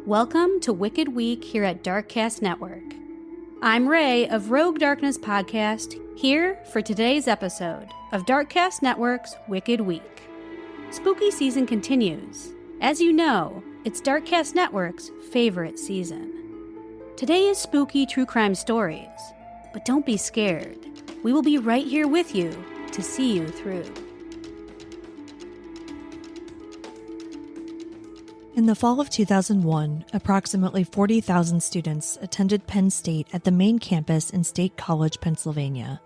Welcome to Wicked Week here at Darkcast Network. I'm Ray of Rogue Darkness Podcast, here for today's episode of Darkcast Network's Wicked Week. Spooky season continues. As you know, it's Darkcast Network's favorite season. Today is spooky true crime stories, but don't be scared. We will be right here with you to see you through. In the fall of 2001, approximately 40,000 students attended Penn State at the main campus in State College, Pennsylvania.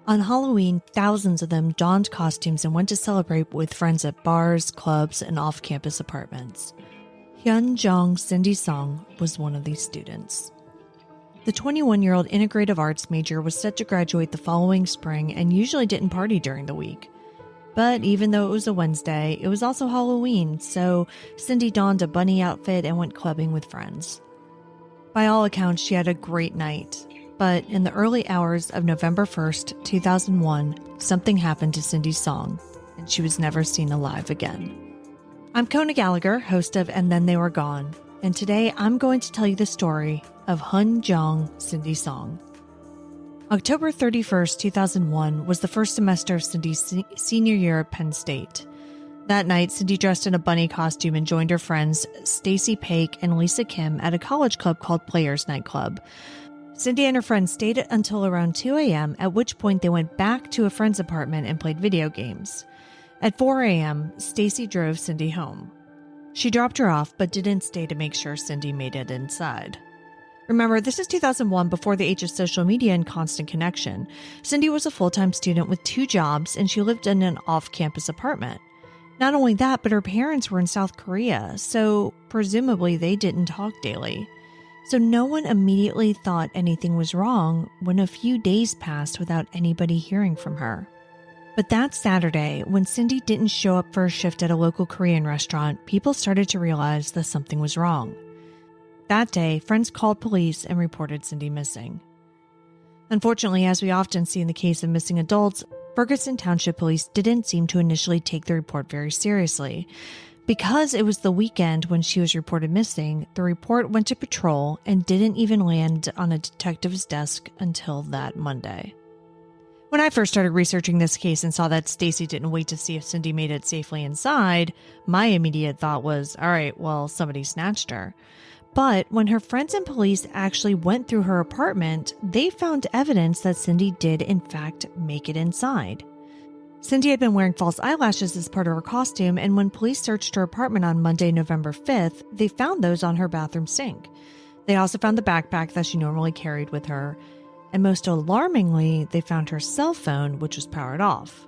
On Halloween, thousands of them donned costumes and went to celebrate with friends at bars, clubs, and off-campus apartments. Hyun Jong Cindy Song was one of these students. The 21-year-old integrative arts major was set to graduate the following spring and usually didn't party during the week. But even though it was a Wednesday, it was also Halloween, so Cindy donned a bunny outfit and went clubbing with friends. By all accounts, she had a great night. But in the early hours of November 1st, 2001, something happened to Cindy Song, and she was never seen alive again. I'm Kona Gallagher, host of And Then They Were Gone, and today I'm going to tell you the story of Hyun Jong Cindy Song. October 31st, 2001 was the first semester of Cindy's senior year at Penn State. That night, Cindy dressed in a bunny costume and joined her friends Stacy Paik and Lisa Kim at a college club called Players Nightclub. Cindy and her friends stayed until around 2 a.m., at which point they went back to a friend's apartment and played video games. At 4 a.m., Stacy drove Cindy home. She dropped her off, but didn't stay to make sure Cindy made it inside. Remember, this is 2001, before the age of social media and constant connection. Cindy was a full-time student with 2 jobs, and she lived in an off-campus apartment. Not only that, but her parents were in South Korea, so presumably they didn't talk daily. So no one immediately thought anything was wrong when a few days passed without anybody hearing from her. But that Saturday, when Cindy didn't show up for a shift at a local Korean restaurant, people started to realize that something was wrong. That day, friends called police and reported Cindy missing. Unfortunately, as we often see in the case of missing adults, Ferguson Township Police didn't seem to initially take the report very seriously. Because it was the weekend when she was reported missing, the report went to patrol and didn't even land on a detective's desk until that Monday. When I first started researching this case and saw that Stacy didn't wait to see if Cindy made it safely inside, my immediate thought was, all right, well, somebody snatched her. But when her friends and police actually went through her apartment, they found evidence that Cindy did, in fact, make it inside. Cindy had been wearing false eyelashes as part of her costume, and when police searched her apartment on Monday, November 5th, they found those on her bathroom sink. They also found the backpack that she normally carried with her, and most alarmingly, they found her cell phone, which was powered off.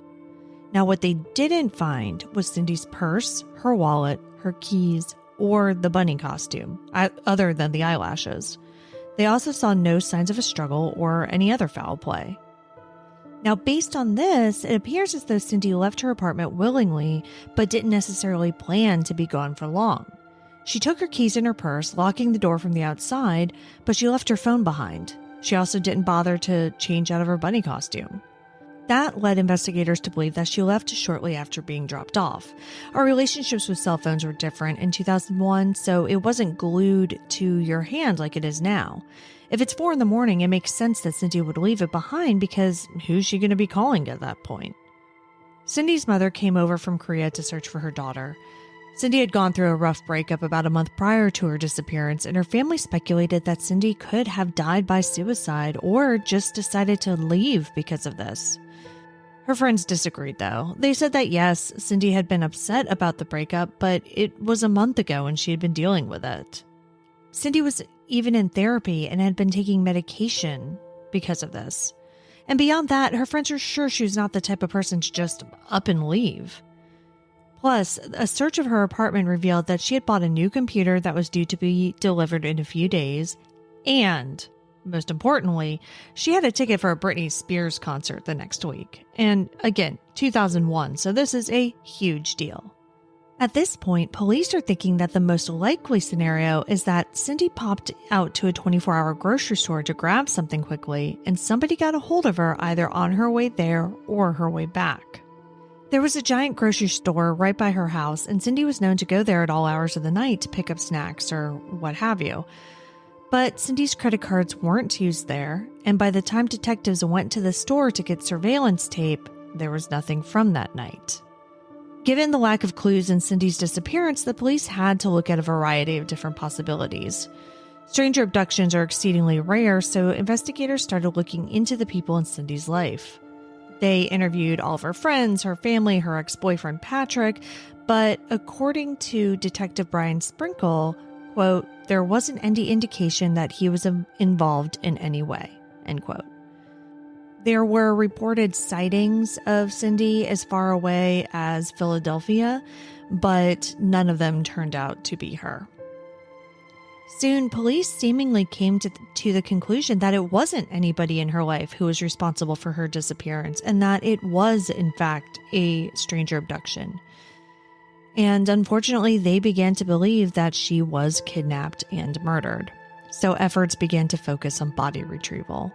Now, what they didn't find was Cindy's purse, her wallet, her keys, or the bunny costume, other than the eyelashes. They also saw no signs of a struggle or any other foul play. Now, based on this, it appears as though Cindy left her apartment willingly, but didn't necessarily plan to be gone for long. She took her keys in her purse, locking the door from the outside, but she left her phone behind. She also didn't bother to change out of her bunny costume. That led investigators to believe that she left shortly after being dropped off. Our relationships with cell phones were different in 2001, so it wasn't glued to your hand like it is now. If it's 4 a.m, it makes sense that Cindy would leave it behind because who's she going to be calling at that point? Cindy's mother came over from Korea to search for her daughter. Cindy had gone through a rough breakup about a month prior to her disappearance, and her family speculated that Cindy could have died by suicide or just decided to leave because of this. Her friends disagreed, though. They said that yes, Cindy had been upset about the breakup, but it was a month ago and she had been dealing with it. Cindy was even in therapy and had been taking medication because of this. And beyond that, her friends were sure she was not the type of person to just up and leave. Plus, a search of her apartment revealed that she had bought a new computer that was due to be delivered in a few days, and most importantly, she had a ticket for a Britney Spears concert the next week. And again, 2001, so this is a huge deal. At this point, police are thinking that the most likely scenario is that Cindy popped out to a 24-hour grocery store to grab something quickly, and somebody got a hold of her either on her way there or her way back. There was a giant grocery store right by her house, and Cindy was known to go there at all hours of the night to pick up snacks or what have you. But Cindy's credit cards weren't used there, and by the time detectives went to the store to get surveillance tape, there was nothing from that night. Given the lack of clues in Cindy's disappearance, the police had to look at a variety of different possibilities. Stranger abductions are exceedingly rare, so investigators started looking into the people in Cindy's life. They interviewed all of her friends, her family, her ex-boyfriend Patrick, but according to Detective Brian Sprinkle, quote, there wasn't any indication that he was involved in any way, end quote. There were reported sightings of Cindy as far away as Philadelphia, but none of them turned out to be her. Soon, police seemingly came to the conclusion that it wasn't anybody in her life who was responsible for her disappearance, and that it was, in fact, a stranger abduction. And unfortunately, they began to believe that she was kidnapped and murdered. So efforts began to focus on body retrieval.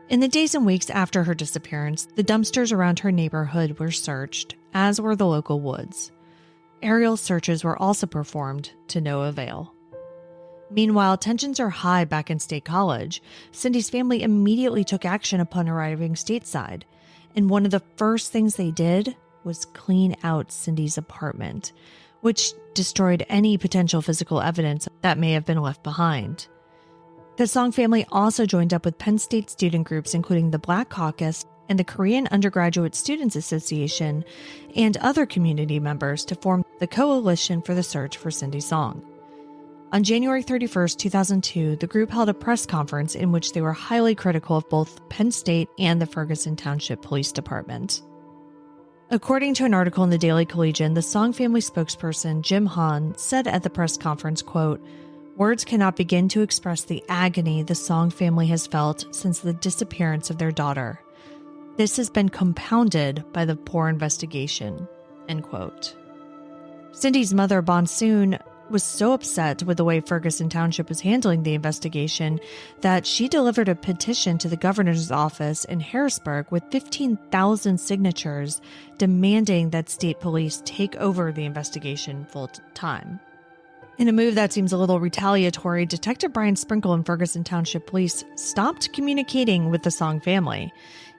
In the days and weeks after her disappearance, the dumpsters around her neighborhood were searched, as were the local woods. Aerial searches were also performed to no avail. Meanwhile, tensions are high back in State College. Cindy's family immediately took action upon arriving stateside, and one of the first things they did was clean out Cindy's apartment, which destroyed any potential physical evidence that may have been left behind. The Song family also joined up with Penn State student groups, including the Black Caucus and the Korean Undergraduate Students Association, and other community members to form the Coalition for the Search for Cindy Song. On January 31st, 2002, the group held a press conference in which they were highly critical of both Penn State and the Ferguson Township Police Department. According to an article in the Daily Collegian, the Song family spokesperson, Jim Hahn, said at the press conference, quote, words cannot begin to express the agony the Song family has felt since the disappearance of their daughter. This has been compounded by the poor investigation, end quote. Cindy's mother, Bonsoon, was so upset with the way Ferguson Township was handling the investigation that she delivered a petition to the governor's office in Harrisburg with 15,000 signatures demanding that state police take over the investigation full time. In a move that seems a little retaliatory, Detective Brian Sprinkle and Ferguson Township Police stopped communicating with the Song family.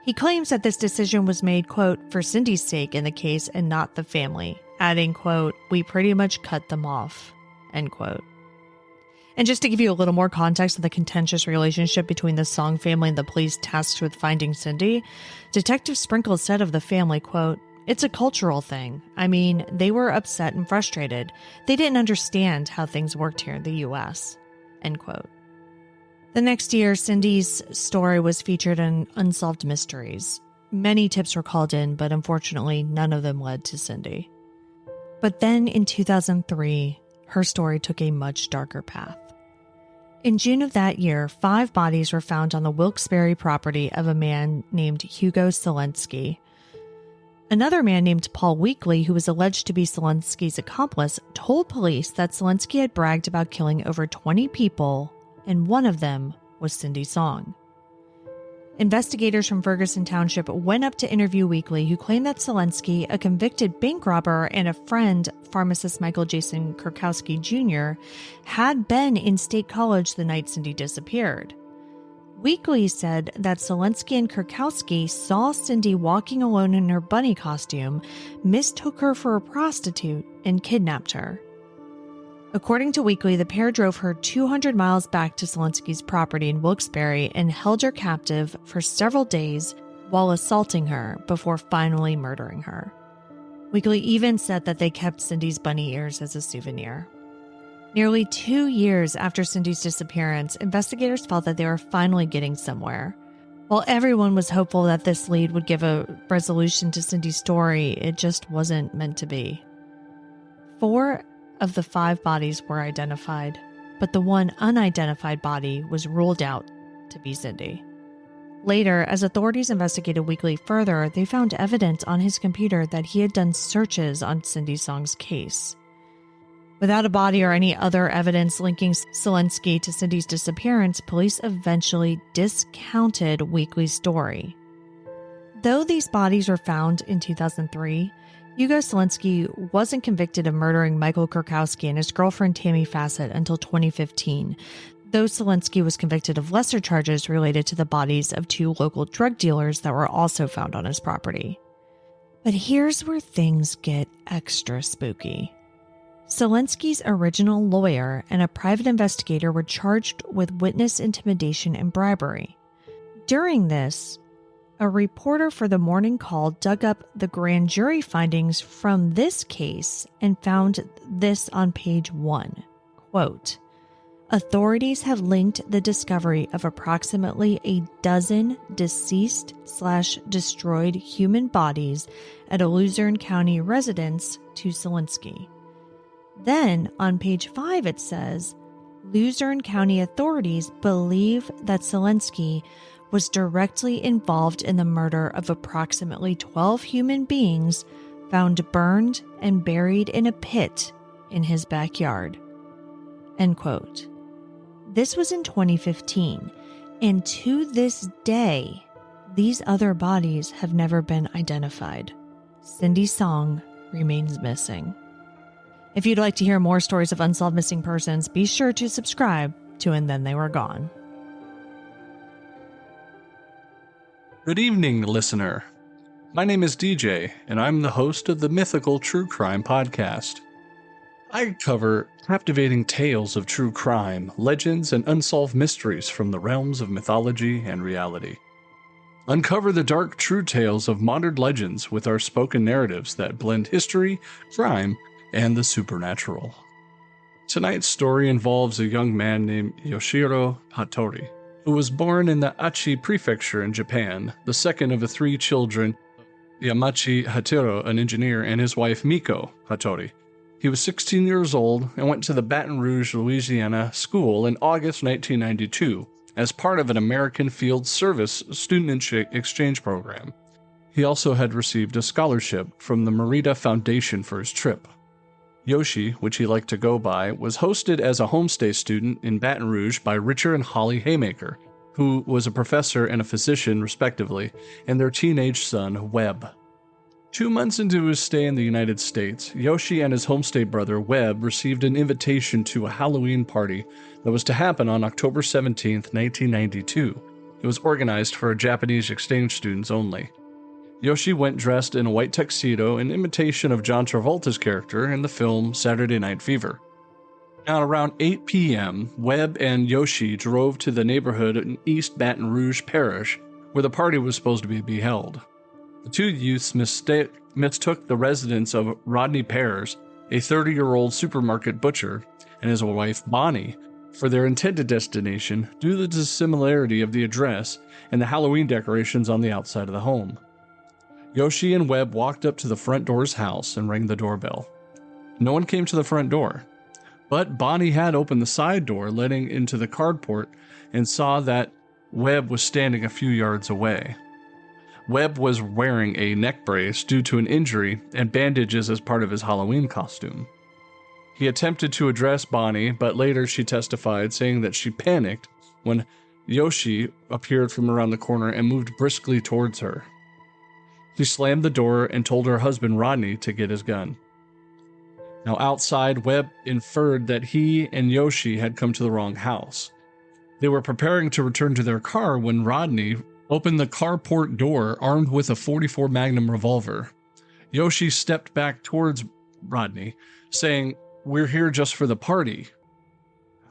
He claims that this decision was made, quote, for Cindy's sake in the case and not the family, adding, quote, we pretty much cut them off, end quote. And just to give you a little more context on the contentious relationship between the Song family and the police tasked with finding Cindy, Detective Sprinkle said of the family, quote, it's a cultural thing. I mean, they were upset and frustrated. They didn't understand how things worked here in the U.S., end quote. The next year, Cindy's story was featured in Unsolved Mysteries. Many tips were called in, but unfortunately, none of them led to Cindy. But then in 2003, her story took a much darker path. In June of that year, 5 bodies were found on the Wilkes-Barre property of a man named Hugo Selensky. Another man named Paul Weekly, who was alleged to be Selensky's accomplice, told police that Selensky had bragged about killing over 20 people, and one of them was Cindy Song. Investigators from Ferguson Township went up to interview Weekly, who claimed that Selensky, a convicted bank robber, and a friend, pharmacist Michael Jason Kurkowski Jr., had been in State College the night Cindy disappeared. Weekly said that Selensky and Kurkowski saw Cindy walking alone in her bunny costume, mistook her for a prostitute, and kidnapped her. According to Weekly, the pair drove her 200 miles back to Selensky's property in Wilkes-Barre and held her captive for several days while assaulting her before finally murdering her. Weekly even said that they kept Cindy's bunny ears as a souvenir. Nearly 2 years after Cindy's disappearance, investigators felt that they were finally getting somewhere. While everyone was hopeful that this lead would give a resolution to Cindy's story, it just wasn't meant to be. 4 of the 5 bodies were identified, but the one unidentified body was ruled out to be Cindy. Later, as authorities investigated Weekly further, they found evidence on his computer that he had done searches on Cindy Song's case. Without a body or any other evidence linking Selensky to Cindy's disappearance, police eventually discounted Weekly's story. Though these bodies were found in 2003, Hugo Selinski wasn't convicted of murdering Michael Kurkowski and his girlfriend Tammy Fassett until 2015, though Selinski was convicted of lesser charges related to the bodies of 2 local drug dealers that were also found on his property. But here's where things get extra spooky. Selinski's original lawyer and a private investigator were charged with witness intimidation and bribery. During this, a reporter for the Morning Call dug up the grand jury findings from this case and found this on page 1. Quote, authorities have linked the discovery of approximately a dozen deceased/destroyed human bodies at a Luzerne County residence to Selinski. Then, on page 5, it says, Luzerne County authorities believe that Selinski was directly involved in the murder of approximately 12 human beings found burned and buried in a pit in his backyard. End quote. This was in 2015, and to this day, these other bodies have never been identified. Cindy Song remains missing. If you'd like to hear more stories of unsolved missing persons, be sure to subscribe to And Then They Were Gone. Good evening, listener. My name is DJ, and I'm the host of the Mythical True Crime Podcast. I cover captivating tales of true crime, legends, and unsolved mysteries from the realms of mythology and reality. Uncover the dark, true tales of modern legends with our spoken narratives that blend history, crime, and the supernatural. Tonight's story involves a young man named Yoshiro Hattori, who was born in the Aichi Prefecture in Japan, the second of the 3 children, Yamachi Hatiro, an engineer, and his wife Miko Hattori. He was 16 years old and went to the Baton Rouge, Louisiana school in August 1992 as part of an American Field Service student exchange program. He also had received a scholarship from the Merida Foundation for his trip. Yoshi, which he liked to go by, was hosted as a homestay student in Baton Rouge by Richard and Holly Haymaker, who was a professor and a physician respectively, and their teenage son, Webb. 2 months into his stay in the United States, Yoshi and his homestay brother, Webb, received an invitation to a Halloween party that was to happen on October 17, 1992. It was organized for Japanese exchange students only. Yoshi went dressed in a white tuxedo in imitation of John Travolta's character in the film Saturday Night Fever. At around 8 p.m., Webb and Yoshi drove to the neighborhood in East Baton Rouge Parish, where the party was supposed to be held. The 2 youths mistook the residence of Rodney Pears, a 30-year-old supermarket butcher, and his wife Bonnie, for their intended destination due to the similarity of the address and the Halloween decorations on the outside of the home. Yoshi and Webb walked up to the front door's house and rang the doorbell. No one came to the front door, but Bonnie had opened the side door letting into the carport and saw that Webb was standing a few yards away. Webb was wearing a neck brace due to an injury and bandages as part of his Halloween costume. He attempted to address Bonnie, but later she testified, saying that she panicked when Yoshi appeared from around the corner and moved briskly towards her. She slammed the door and told her husband Rodney to get his gun. Now outside, Webb inferred that he and Yoshi had come to the wrong house. They were preparing to return to their car when Rodney opened the carport door armed with a .44 Magnum revolver. Yoshi stepped back towards Rodney, saying, "We're here just for the party."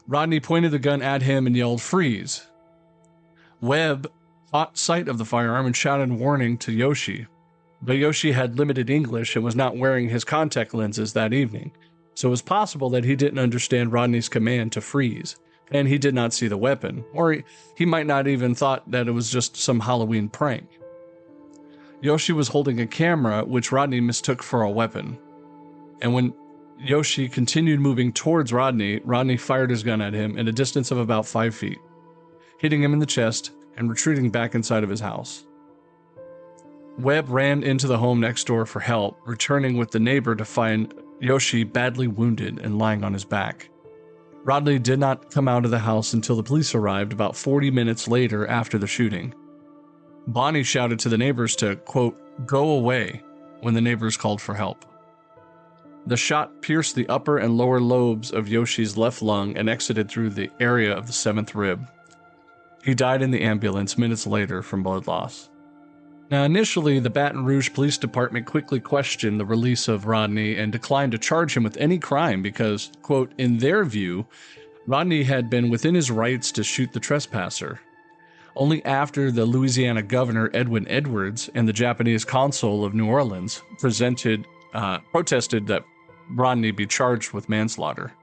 Rodney pointed the gun at him and yelled, "Freeze." Webb caught sight of the firearm and shouted warning to Yoshi. But Yoshi had limited English and was not wearing his contact lenses that evening, so it was possible that he didn't understand Rodney's command to freeze, and he did not see the weapon, or he might not even thought that it was just some Halloween prank. Yoshi was holding a camera, which Rodney mistook for a weapon, and when Yoshi continued moving towards Rodney, Rodney fired his gun at him at a distance of about 5 feet, hitting him in the chest and retreating back inside of his house. Webb ran into the home next door for help, returning with the neighbor to find Yoshi badly wounded and lying on his back. Rodney did not come out of the house until the police arrived about 40 minutes later after the shooting. Bonnie shouted to the neighbors to, quote, go away when the neighbors called for help. The shot pierced the upper and lower lobes of Yoshi's left lung and exited through the area of the 7th rib. He died in the ambulance minutes later from blood loss. Now, initially, the Baton Rouge Police Department quickly questioned the release of Rodney and declined to charge him with any crime because, quote, in their view, Rodney had been within his rights to shoot the trespasser. Only after the Louisiana governor, Edwin Edwards, and the Japanese consul of New Orleans protested that Rodney be charged with manslaughter.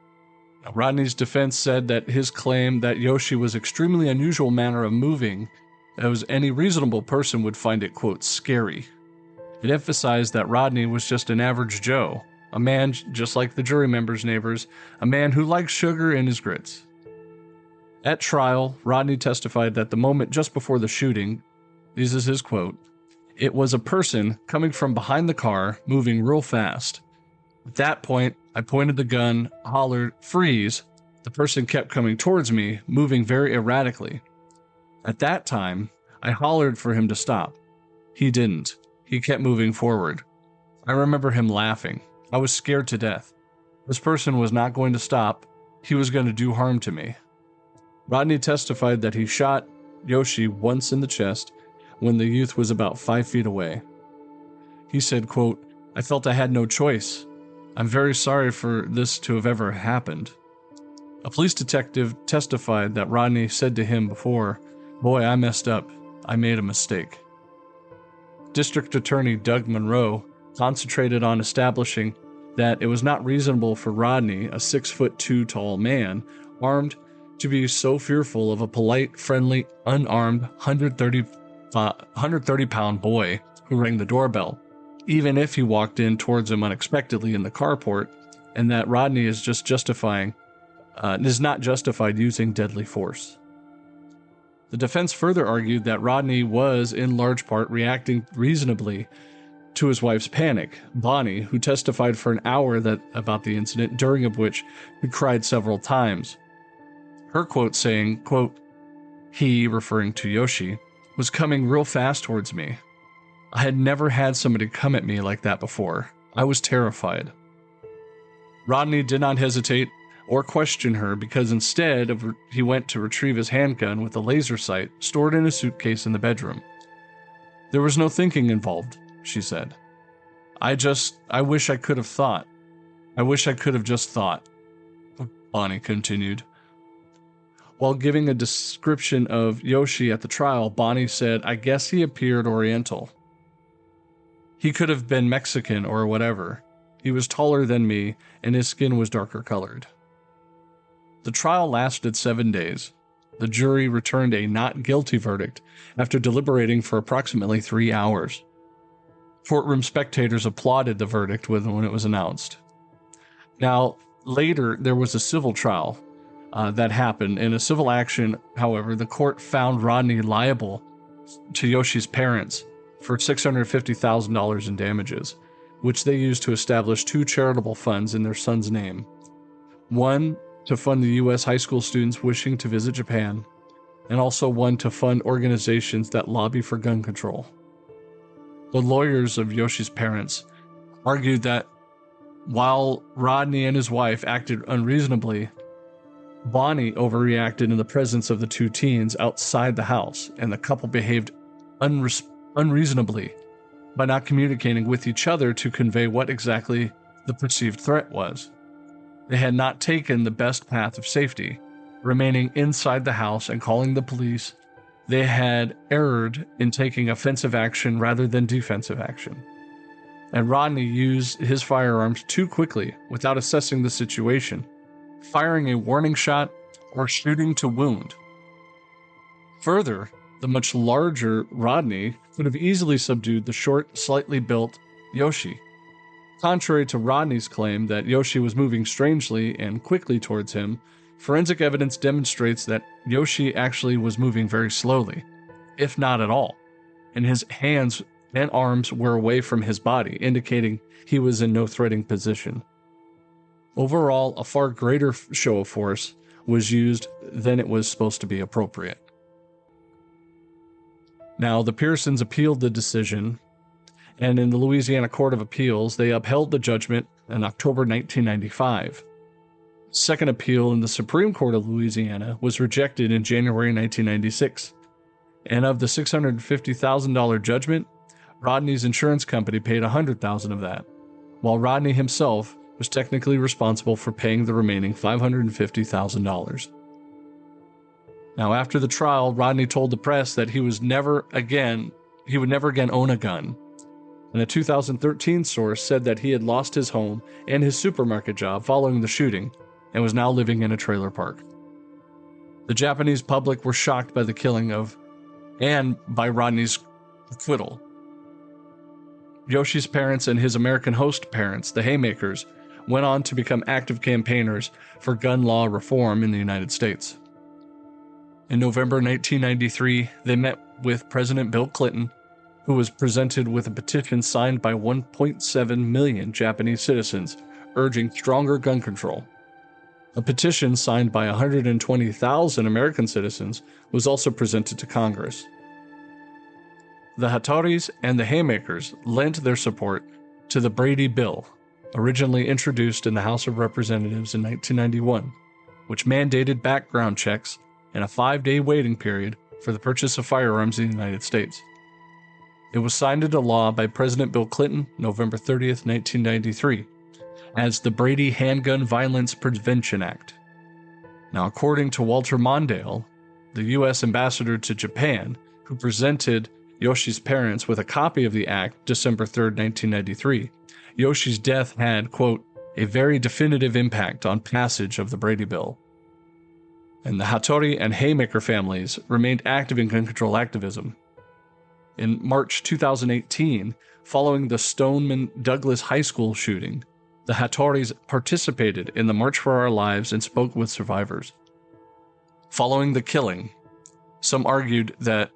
Now, Rodney's defense said that his claim that Yoshi was extremely unusual manner of moving, as any reasonable person would find it, quote, scary. It emphasized that Rodney was just an average Joe, a man just like the jury members' neighbors, a man who liked sugar in his grits. At trial, Rodney testified that the moment just before the shooting, this is his quote, it was a person coming from behind the car, moving real fast. At that point, I pointed the gun, hollered, freeze. The person kept coming towards me, moving very erratically. At that time, I hollered for him to stop. He didn't. He kept moving forward. I remember him laughing. I was scared to death. This person was not going to stop. He was going to do harm to me. Rodney testified that he shot Yoshi once in the chest when the youth was about 5 feet away. He said, quote, I felt I had no choice. I'm very sorry for this to have ever happened. A police detective testified that Rodney said to him before, boy, I messed up. I made a mistake. District Attorney Doug Monroe concentrated on establishing that it was not reasonable for Rodney, a 6'2" tall man, armed, to be so fearful of a polite, friendly, unarmed 130-pound boy who rang the doorbell, even if he walked in towards him unexpectedly in the carport, and that Rodney is not justified using deadly force. The defense further argued that Rodney was, in large part, reacting reasonably to his wife's panic, Bonnie, who testified for an hour about the incident, during of which he cried several times. Her quote saying, quote, he, referring to Yoshi, was coming real fast towards me. I had never had somebody come at me like that before. I was terrified. Rodney did not hesitate or question her because instead he went to retrieve his handgun with a laser sight stored in a suitcase in the bedroom. There was no thinking involved, she said. I wish I could have thought. I wish I could have just thought, Bonnie continued. While giving a description of Yoshi at the trial, Bonnie said, I guess he appeared Oriental. He could have been Mexican or whatever. He was taller than me, and his skin was darker colored. The trial lasted 7 days. The jury returned a not guilty verdict after deliberating for approximately 3 hours. Courtroom spectators applauded the verdict when it was announced. Now, later, there was a civil trial that happened. In a civil action, however, the court found Rodney liable to Yoshi's parents for $650,000 in damages, which they used to establish 2 charitable funds in their son's name. One to fund the U.S. high school students wishing to visit Japan, and also one to fund organizations that lobby for gun control. The lawyers of Yoshi's parents argued that while Rodney and his wife acted unreasonably, Bonnie overreacted in the presence of the 2 teens outside the house, and the couple behaved unreasonably by not communicating with each other to convey what exactly the perceived threat was. They had not taken the best path of safety, remaining inside the house and calling the police. They had erred in taking offensive action rather than defensive action. And Rodney used his firearms too quickly without assessing the situation, firing a warning shot or shooting to wound. Further, the much larger Rodney could have easily subdued the short, slightly built Yoshi. Contrary to Rodney's claim that Yoshi was moving strangely and quickly towards him, forensic evidence demonstrates that Yoshi actually was moving very slowly, if not at all, and his hands and arms were away from his body, indicating he was in no threatening position. Overall, a far greater show of force was used than it was supposed to be appropriate. Now, the Pearsons appealed the decision, and in the Louisiana Court of Appeals, they upheld the judgment in October 1995. Second appeal in the Supreme Court of Louisiana was rejected in January 1996. And of the $650,000 judgment, Rodney's insurance company paid $100,000 of that, while Rodney himself was technically responsible for paying the remaining $550,000. Now, after the trial, Rodney told the press that he would never again own a gun. And a 2013 source said that he had lost his home and his supermarket job following the shooting and was now living in a trailer park. The Japanese public were shocked by the killing and by Rodney's acquittal. Yoshi's parents and his American host parents, the Haymakers, went on to become active campaigners for gun law reform in the United States. In November 1993, they met with President Bill Clinton, who was presented with a petition signed by 1.7 million Japanese citizens urging stronger gun control. A petition signed by 120,000 American citizens was also presented to Congress. The Hattoris and the Haymakers lent their support to the Brady Bill, originally introduced in the House of Representatives in 1991, which mandated background checks and a 5-day waiting period for the purchase of firearms in the United States. It was signed into law by President Bill Clinton November 30th, 1993, as the Brady Handgun Violence Prevention Act. Now, according to Walter Mondale, the U.S. ambassador to Japan, who presented Yoshi's parents with a copy of the act December 3rd, 1993, Yoshi's death had, quote, a very definitive impact on passage of the Brady Bill. And the Hattori and Haymaker families remained active in gun control activism. In March 2018, following the Stoneman Douglas High School shooting, the Hattoris participated in the March for Our Lives and spoke with survivors. Following the killing, some argued that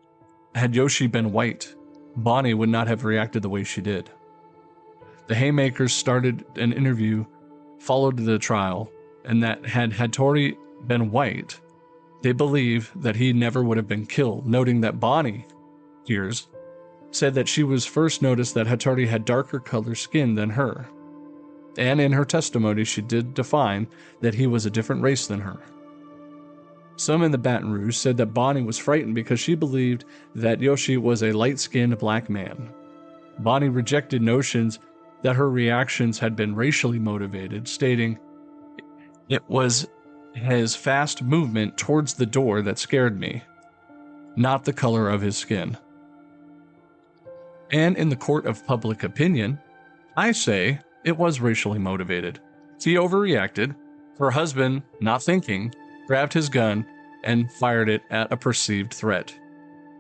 had Yoshi been white, Bonnie would not have reacted the way she did. The Haymakers started an interview, followed the trial, and that had Hattori been white, they believe that he never would have been killed, noting that Bonnie Gears said that she was first noticed that Hattori had darker colored skin than her. And in her testimony, she did define that he was a different race than her. Some in the Baton Rouge said that Bonnie was frightened because she believed that Yoshi was a light-skinned black man. Bonnie rejected notions that her reactions had been racially motivated, stating, "It was his fast movement towards the door that scared me, not the color of his skin." And in the court of public opinion, I say it was racially motivated. He overreacted. Her husband, not thinking, grabbed his gun and fired it at a perceived threat,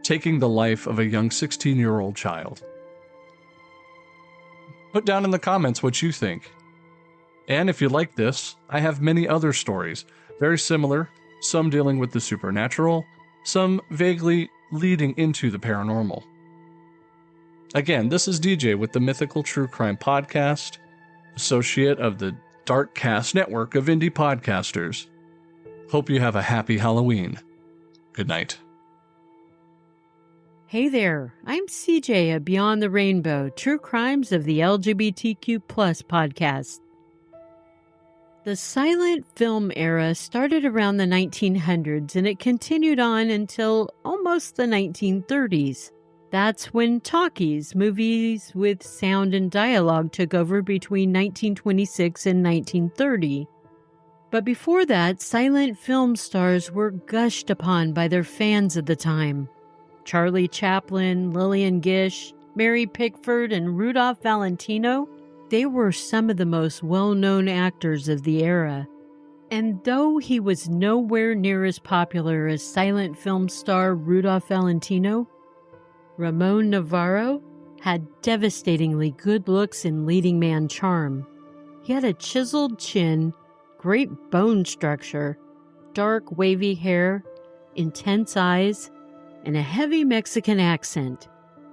taking the life of a young 16-year-old child. Put down in the comments what you think. And if you like this, I have many other stories, very similar, some dealing with the supernatural, some vaguely leading into the paranormal. Again, this is DJ with the Mythical True Crime Podcast, associate of the Darkcast network of indie podcasters. Hope you have a happy Halloween. Good night. Hey there, I'm CJ of Beyond the Rainbow, True Crimes of the LGBTQ+ podcast. The silent film era started around the 1900s and it continued on until almost the 1930s. That's when talkies, movies with sound and dialogue, took over between 1926 and 1930. But before that, silent film stars were gushed upon by their fans of the time. Charlie Chaplin, Lillian Gish, Mary Pickford, and Rudolph Valentino, they were some of the most well-known actors of the era. And though he was nowhere near as popular as silent film star Rudolph Valentino, Ramon Navarro had devastatingly good looks and leading man charm. He had a chiseled chin, great bone structure, dark wavy hair, intense eyes, and a heavy Mexican accent.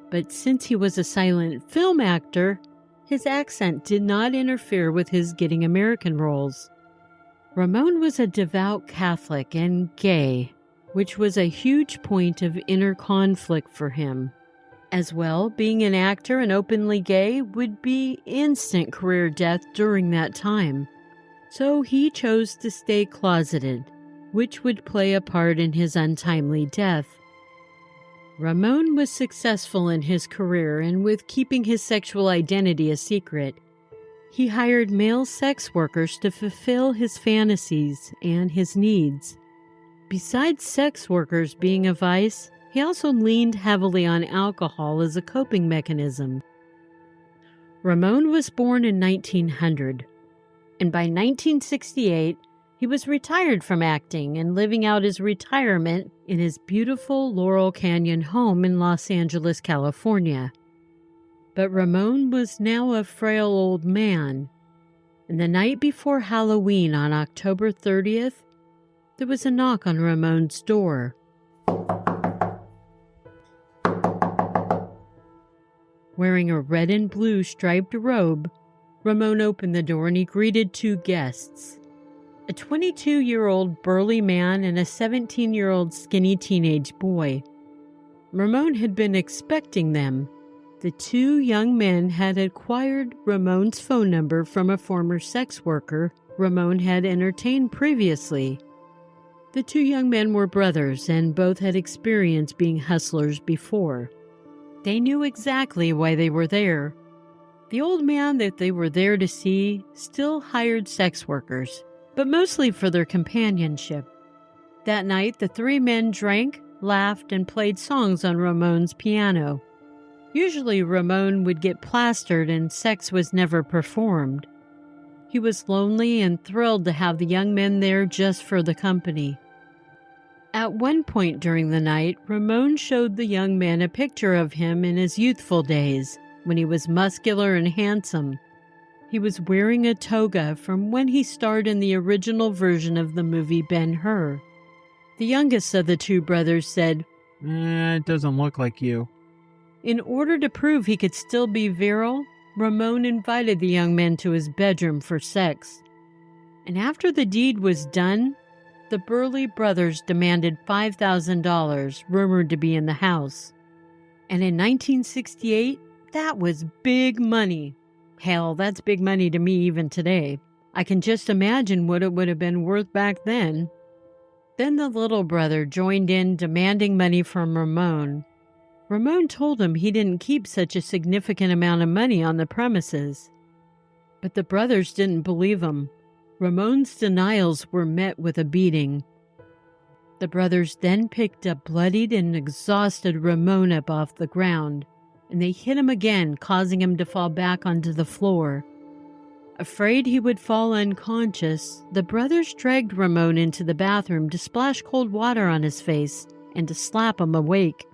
But since he was a silent film actor, his accent did not interfere with his getting American roles. Ramon was a devout Catholic and gay, which was a huge point of inner conflict for him. As well, being an actor and openly gay would be instant career death during that time. So he chose to stay closeted, which would play a part in his untimely death. Ramon was successful in his career and with keeping his sexual identity a secret. He hired male sex workers to fulfill his fantasies and his needs. Besides sex workers being a vice, he also leaned heavily on alcohol as a coping mechanism. Ramon was born in 1900, and by 1968, he was retired from acting and living out his retirement in his beautiful Laurel Canyon home in Los Angeles, California. But Ramon was now a frail old man, and the night before Halloween on October 30th, there was a knock on Ramon's door. Wearing a red and blue striped robe, Ramon opened the door and he greeted two guests, a 22-year-old burly man and a 17-year-old skinny teenage boy. Ramon had been expecting them. The two young men had acquired Ramon's phone number from a former sex worker Ramon had entertained previously. The two young men were brothers and both had experienced being hustlers before. They knew exactly why they were there. The old man that they were there to see still hired sex workers, but mostly for their companionship. That night, the three men drank, laughed, and played songs on Ramon's piano. Usually, Ramon would get plastered and sex was never performed. He was lonely and thrilled to have the young men there just for the company. At one point during the night, Ramon showed the young men a picture of him in his youthful days, when he was muscular and handsome. He was wearing a toga from when he starred in the original version of the movie Ben-Hur. The youngest of the two brothers said, It doesn't look like you. In order to prove he could still be virile, Ramon invited the young men to his bedroom for sex. And after the deed was done, the burly brothers demanded $5,000, rumored to be in the house. And in 1968, that was big money. Hell, that's big money to me even today. I can just imagine what it would have been worth back then. Then the little brother joined in, demanding money from Ramon. Ramon told him he didn't keep such a significant amount of money on the premises. But the brothers didn't believe him. Ramon's denials were met with a beating. The brothers then picked up bloodied and exhausted Ramon up off the ground, and they hit him again, causing him to fall back onto the floor. Afraid he would fall unconscious, the brothers dragged Ramon into the bathroom to splash cold water on his face and to slap him awake.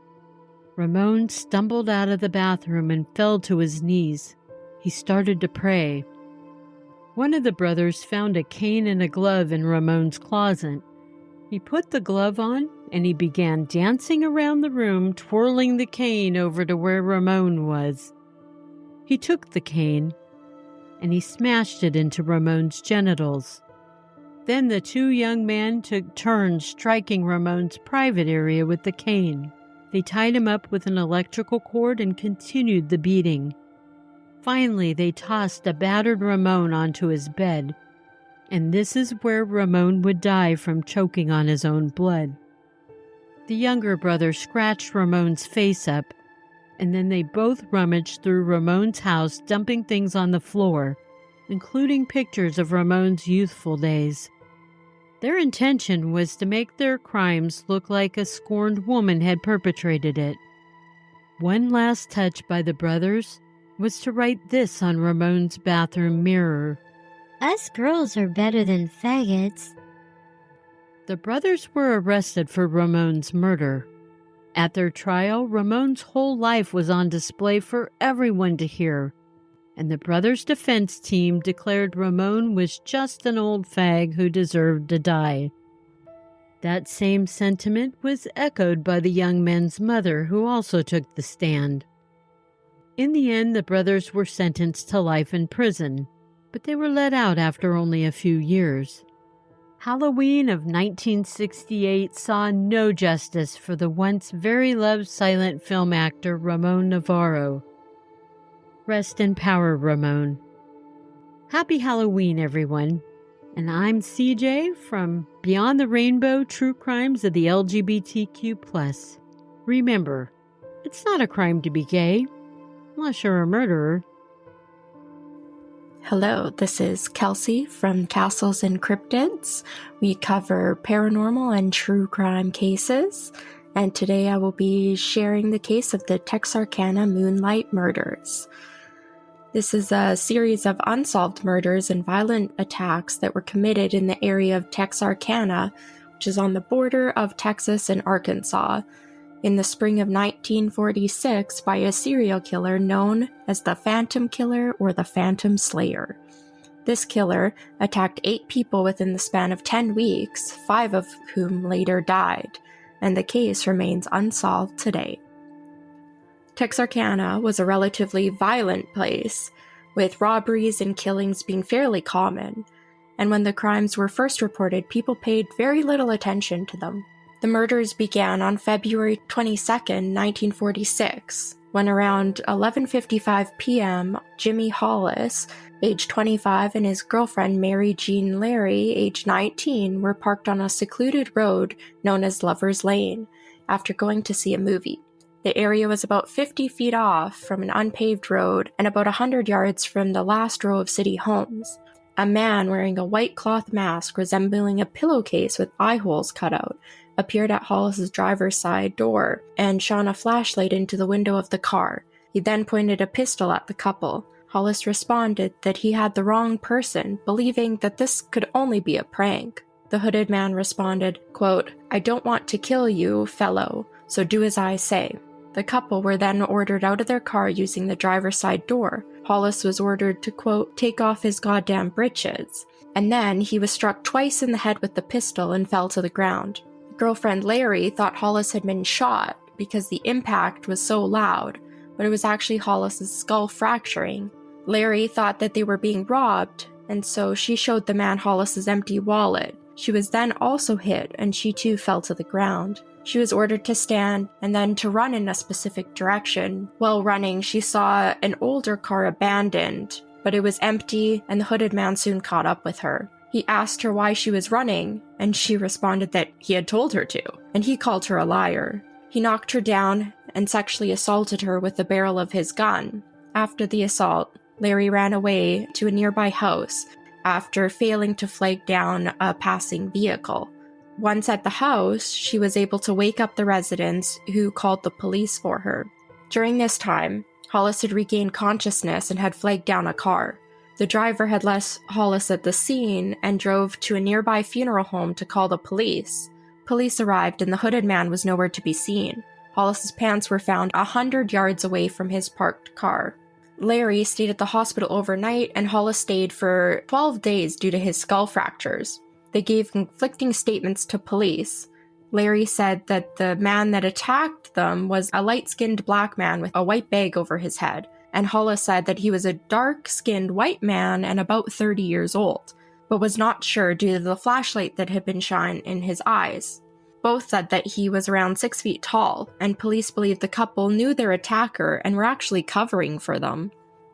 Ramon stumbled out of the bathroom and fell to his knees. He started to pray. One of the brothers found a cane and a glove in Ramon's closet. He put the glove on and he began dancing around the room, twirling the cane over to where Ramon was. He took the cane and he smashed it into Ramon's genitals. Then the two young men took turns striking Ramon's private area with the cane. They tied him up with an electrical cord and continued the beating. Finally, they tossed a battered Ramon onto his bed, and this is where Ramon would die from choking on his own blood. The younger brother scratched Ramon's face up, and then they both rummaged through Ramon's house, dumping things on the floor, including pictures of Ramon's youthful days. Their intention was to make their crimes look like a scorned woman had perpetrated it. One last touch by the brothers was to write this on Ramon's bathroom mirror: "Us girls are better than faggots." The brothers were arrested for Ramon's murder. At their trial, Ramon's whole life was on display for everyone to hear, and the brothers' defense team declared Ramon was just an old fag who deserved to die. That same sentiment was echoed by the young men's mother, who also took the stand. In the end, the brothers were sentenced to life in prison, but they were let out after only a few years. Halloween of 1968 saw no justice for the once very loved silent film actor Ramon Navarro. Rest in power, Ramon. Happy Halloween, everyone. And I'm CJ from Beyond the Rainbow True Crimes of the LGBTQ+. Remember, it's not a crime to be gay, unless you're a murderer. Hello, this is Kelsey from Castles and Cryptids. We cover paranormal and true crime cases, and today I will be sharing the case of the Texarkana Moonlight Murders. This is a series of unsolved murders and violent attacks that were committed in the area of Texarkana, which is on the border of Texas and Arkansas, in the spring of 1946 by a serial killer known as the Phantom Killer or the Phantom Slayer. This killer attacked 8 people within the span of 10 weeks, 5 of whom later died, and the case remains unsolved today. Texarkana was a relatively violent place, with robberies and killings being fairly common, and when the crimes were first reported, people paid very little attention to them. The murders began on February 22, 1946, when around 11:55 p.m., Jimmy Hollis, age 25, and his girlfriend Mary Jean Larry, age 19, were parked on a secluded road known as Lover's Lane after going to see a movie. The area was about 50 feet off from an unpaved road and about 100 yards from the last row of city homes. A man wearing a white cloth mask resembling a pillowcase with eye holes cut out appeared at Hollis's driver's side door and shone a flashlight into the window of the car. He then pointed a pistol at the couple. Hollis responded that he had the wrong person, believing that this could only be a prank. The hooded man responded, quote, "I don't want to kill you, fellow, so do as I say." The couple were then ordered out of their car using the driver's side door. Hollis was ordered to, quote, "take off his goddamn britches." And then he was struck twice in the head with the pistol and fell to the ground. Girlfriend Larry thought Hollis had been shot because the impact was so loud, but it was actually Hollis's skull fracturing. Larry thought that they were being robbed, and so she showed the man Hollis's empty wallet. She was then also hit, and she too fell to the ground. She was ordered to stand and then to run in a specific direction. While running, she saw an older car abandoned, but it was empty, and the hooded man soon caught up with her. He asked her why she was running, and she responded that he had told her to, and he called her a liar. He knocked her down and sexually assaulted her with the barrel of his gun. After the assault, Larry ran away to a nearby house after failing to flag down a passing vehicle. Once at the house, she was able to wake up the residents, who called the police for her. During this time, Hollis had regained consciousness and had flagged down a car. The driver had left Hollis at the scene and drove to a nearby funeral home to call the police. Police arrived and the hooded man was nowhere to be seen. Hollis's pants were found 100 yards away from his parked car. Larry stayed at the hospital overnight, and Hollis stayed for 12 days due to his skull fractures. They gave conflicting statements to police. Larry said that the man that attacked them was a light-skinned black man with a white bag over his head, and Hollis said that he was a dark-skinned white man and about 30 years old, but was not sure due to the flashlight that had been shined in his eyes. Both said that he was around 6 feet tall, and police believed the couple knew their attacker and were actually covering for them.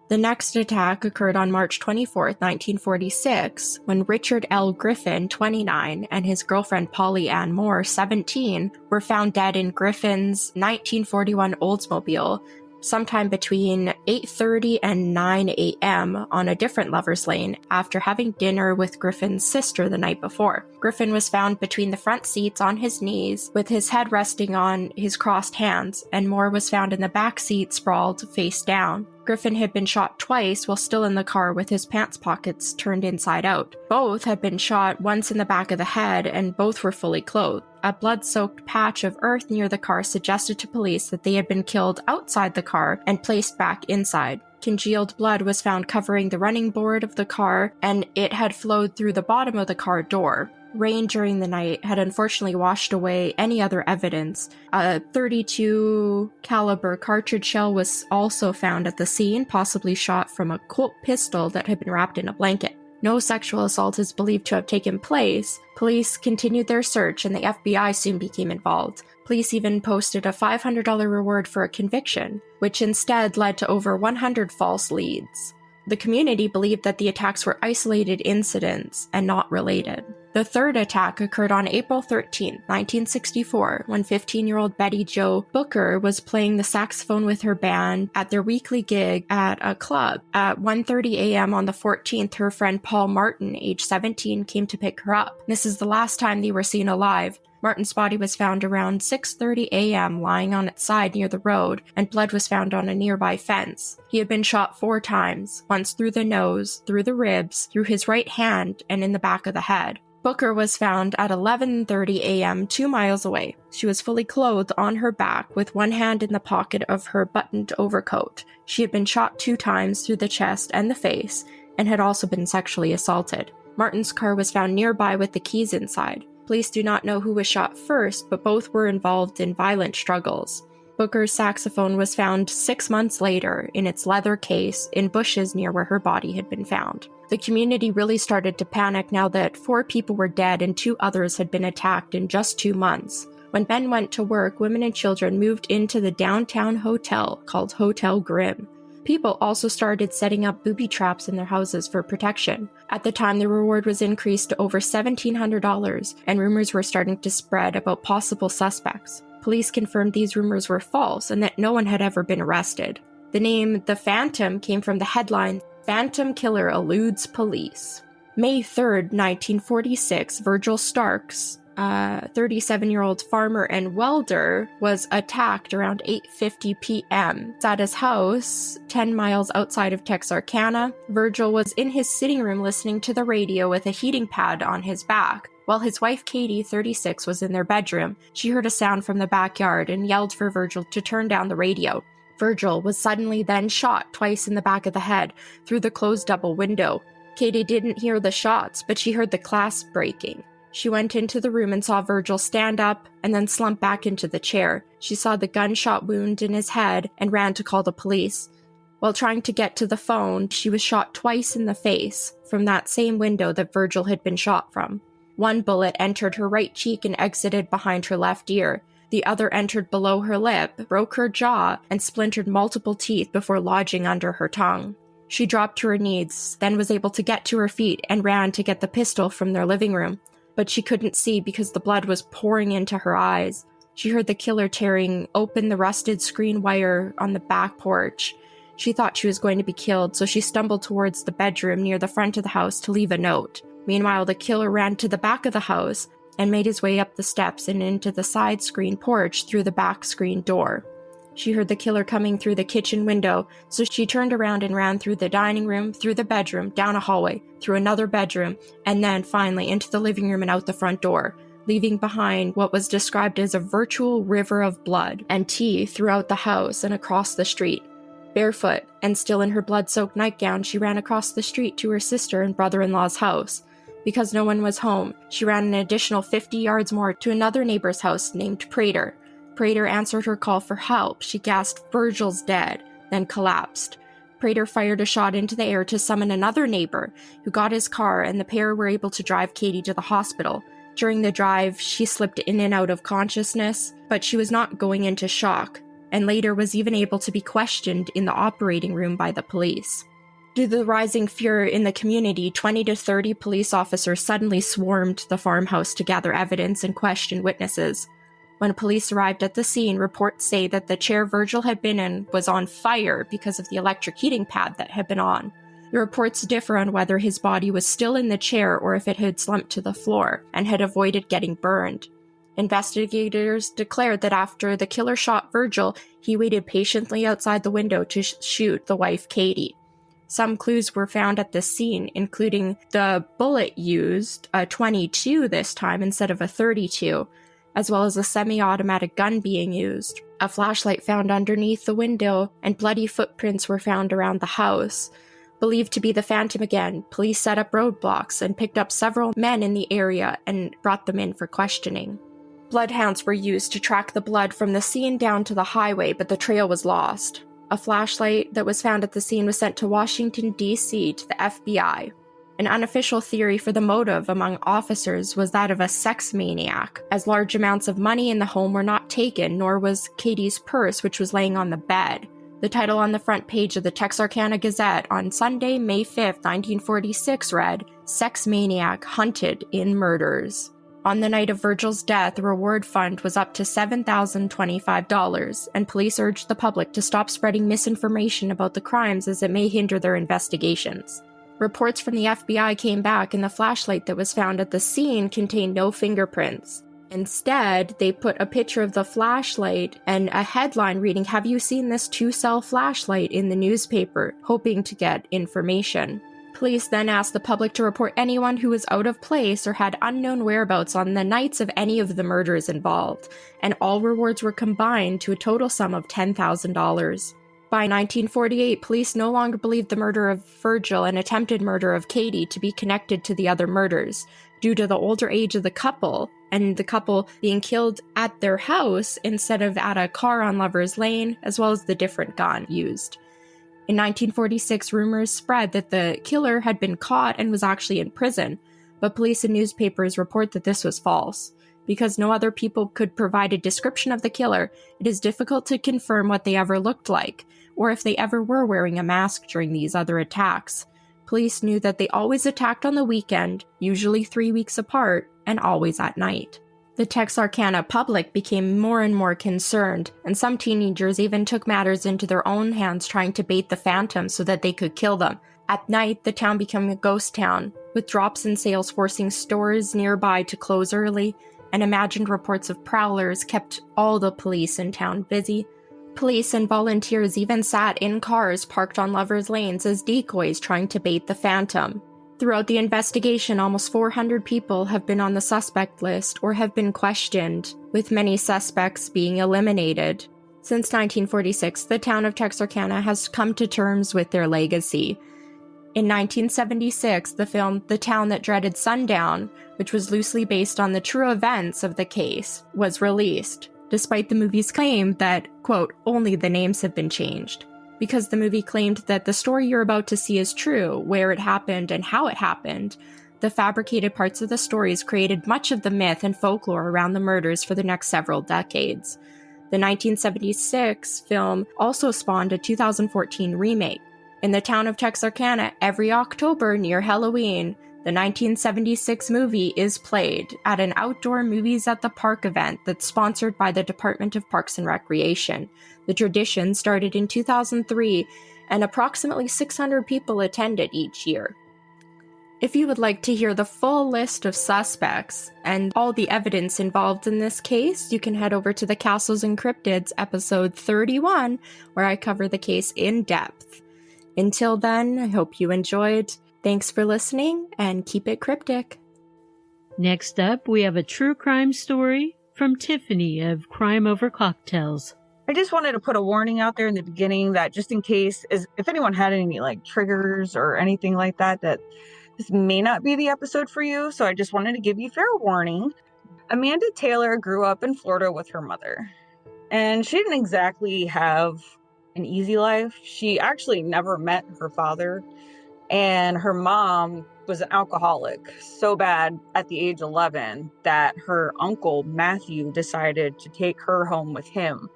The next attack occurred on March 24, 1946, when Richard L. Griffin, 29, and his girlfriend Polly Ann Moore, 17, were found dead in Griffin's 1941 Oldsmobile sometime between 8:30 and 9 a.m. on a different Lover's Lane after having dinner with Griffin's sister the night before. Griffin was found between the front seats on his knees with his head resting on his crossed hands, and Moore was found in the back seat sprawled face down. Griffin had been shot twice while still in the car with his pants pockets turned inside out. Both had been shot once in the back of the head, and both were fully clothed. A blood-soaked patch of earth near the car suggested to police that they had been killed outside the car and placed back inside. Congealed blood was found covering the running board of the car, and it had flowed through the bottom of the car door. Rain during the night had unfortunately washed away any other evidence. A .32 caliber cartridge shell was also found at the scene, possibly shot from a Colt pistol that had been wrapped in a blanket. No sexual assault is believed to have taken place. Police continued their search, and the FBI soon became involved. Police even posted a $500 reward for a conviction, which instead led to over 100 false leads. The community believed that the attacks were isolated incidents and not related. The third attack occurred on April 13, 1964, when 15-year-old Betty Jo Booker was playing the saxophone with her band at their weekly gig at a club. At 1:30 a.m. on the 14th, her friend Paul Martin, age 17, came to pick her up. This is the last time they were seen alive. Martin's body was found around 6:30 a.m. lying on its side near the road, and blood was found on a nearby fence. He had been shot 4 times, once through the nose, through the ribs, through his right hand, and in the back of the head. Booker was found at 11:30 a.m. 2 miles away. She was fully clothed on her back with one hand in the pocket of her buttoned overcoat. She had been shot 2 times through the chest and the face, and had also been sexually assaulted. Martin's car was found nearby with the keys inside. Police do not know who was shot first, but both were involved in violent struggles. Booker's saxophone was found 6 months later in its leather case in bushes near where her body had been found. The community really started to panic now that 4 people were dead and 2 others had been attacked in just 2 months. When men went to work, women and children moved into the downtown hotel called Hotel Grimm. People also started setting up booby traps in their houses for protection. At the time, the reward was increased to over $1,700, and rumors were starting to spread about possible suspects. Police confirmed these rumors were false and that no one had ever been arrested. The name The Phantom came from the headline, "Phantom Killer Eludes Police." May 3rd, 1946, Virgil Starks, a 37-year-old farmer and welder, was attacked around 8:50 p.m. at his house 10 miles outside of Texarkana. Virgil was in his sitting room listening to the radio with a heating pad on his back. While his wife Katie, 36, was in their bedroom, she heard a sound from the backyard and yelled for Virgil to turn down the radio. Virgil was suddenly then shot twice in the back of the head through the closed double window. Katie didn't hear the shots, but she heard the clasp breaking. She went into the room and saw Virgil stand up and then slump back into the chair. She saw the gunshot wound in his head and ran to call the police. While trying to get to the phone, she was shot twice in the face from that same window that Virgil had been shot from. One bullet entered her right cheek and exited behind her left ear. The other entered below her lip, broke her jaw, and splintered multiple teeth before lodging under her tongue. She dropped to her knees, then was able to get to her feet and ran to get the pistol from their living room. But she couldn't see because the blood was pouring into her eyes. She heard the killer tearing open the rusted screen wire on the back porch. She thought she was going to be killed, so she stumbled towards the bedroom near the front of the house to leave a note. Meanwhile, the killer ran to the back of the house and made his way up the steps and into the side screen porch through the back screen door. She heard the killer coming through the kitchen window, so she turned around and ran through the dining room, through the bedroom, down a hallway, through another bedroom, and then finally into the living room and out the front door, leaving behind what was described as a virtual river of blood and teeth throughout the house and across the street. Barefoot and still in her blood-soaked nightgown, she ran across the street to her sister and brother-in-law's house. Because no one was home, she ran an additional 50 yards more to another neighbor's house named Prater. Prater answered her call for help. She gasped, "Virgil's dead," then collapsed. Prater fired a shot into the air to summon another neighbor, who got his car, and the pair were able to drive Katie to the hospital. During the drive, she slipped in and out of consciousness, but she was not going into shock, and later was even able to be questioned in the operating room by the police. Due to the rising fear in the community, 20 to 30 police officers suddenly swarmed the farmhouse to gather evidence and question witnesses. When police arrived at the scene, reports say that the chair Virgil had been in was on fire because of the electric heating pad that had been on. The reports differ on whether his body was still in the chair or if it had slumped to the floor and had avoided getting burned. Investigators declared that after the killer shot Virgil, he waited patiently outside the window to shoot the wife, Katie. Some clues were found at the scene, including the bullet used, a .22 this time instead of a .32, as well as a semi-automatic gun being used. A flashlight found underneath the window, and bloody footprints were found around the house. Believed to be the Phantom again, police set up roadblocks and picked up several men in the area and brought them in for questioning. Bloodhounds were used to track the blood from the scene down to the highway, but the trail was lost. A flashlight that was found at the scene was sent to Washington, D.C. to the FBI. An unofficial theory for the motive among officers was that of a sex maniac, as large amounts of money in the home were not taken, nor was Katie's purse, which was laying on the bed. The title on the front page of the Texarkana Gazette on Sunday, May 5, 1946 read, "Sex Maniac Hunted in Murders." On the night of Virgil's death, the reward fund was up to $7,025, and police urged the public to stop spreading misinformation about the crimes as it may hinder their investigations. Reports from the FBI came back, and the flashlight that was found at the scene contained no fingerprints. Instead, they put a picture of the flashlight and a headline reading, "Have you seen this 2-cell flashlight?" in the newspaper, hoping to get information. Police then asked the public to report anyone who was out of place or had unknown whereabouts on the nights of any of the murders involved, and all rewards were combined to a total sum of $10,000. By 1948, police no longer believed the murder of Virgil and attempted murder of Katie to be connected to the other murders, due to the older age of the couple, and the couple being killed at their house instead of at a car on Lover's Lane, as well as the different gun used. In 1946, rumors spread that the killer had been caught and was actually in prison, but police and newspapers report that this was false. Because no other people could provide a description of the killer, it is difficult to confirm what they ever looked like, or if they ever were wearing a mask during these other attacks. Police knew that they always attacked on the weekend, usually 3 weeks apart, and always at night. The Texarkana public became more and more concerned, and some teenagers even took matters into their own hands trying to bait the phantoms so that they could kill them. At night, the town became a ghost town, with drops in sales forcing stores nearby to close early, and imagined reports of prowlers kept all the police in town busy. Police and volunteers even sat in cars parked on Lover's Lanes as decoys trying to bait the phantom. Throughout the investigation, almost 400 people have been on the suspect list or have been questioned, with many suspects being eliminated. Since 1946, the town of Texarkana has come to terms with their legacy. In 1976, the film The Town That Dreaded Sundown, which was loosely based on the true events of the case, was released, despite the movie's claim that, quote, only the names have been changed. Because the movie claimed that the story you're about to see is true, where it happened and how it happened, the fabricated parts of the stories created much of the myth and folklore around the murders for the next several decades. The 1976 film also spawned a 2014 remake. In the town of Texarkana, every October near Halloween, the 1976 movie is played at an outdoor Movies at the Park event that's sponsored by the Department of Parks and Recreation. The tradition started in 2003, and approximately 600 people attended each year. If you would like to hear the full list of suspects and all the evidence involved in this case, you can head over to the Castles and Cryptids episode 31, where I cover the case in depth. Until then, I hope you enjoyed. Thanks for listening, and keep it cryptic. Next up, we have a true crime story from Tiffany of Crime Over Cocktails. I just wanted to put a warning out there in the beginning that just in case, if anyone had any triggers or anything like that, that this may not be the episode for you. So I just wanted to give you fair warning. Amanda Taylor grew up in Florida with her mother, and she didn't exactly have an easy life. She actually never met her father, and her mom was an alcoholic so bad at the age of 11 that her uncle Matthew decided to take her home with him,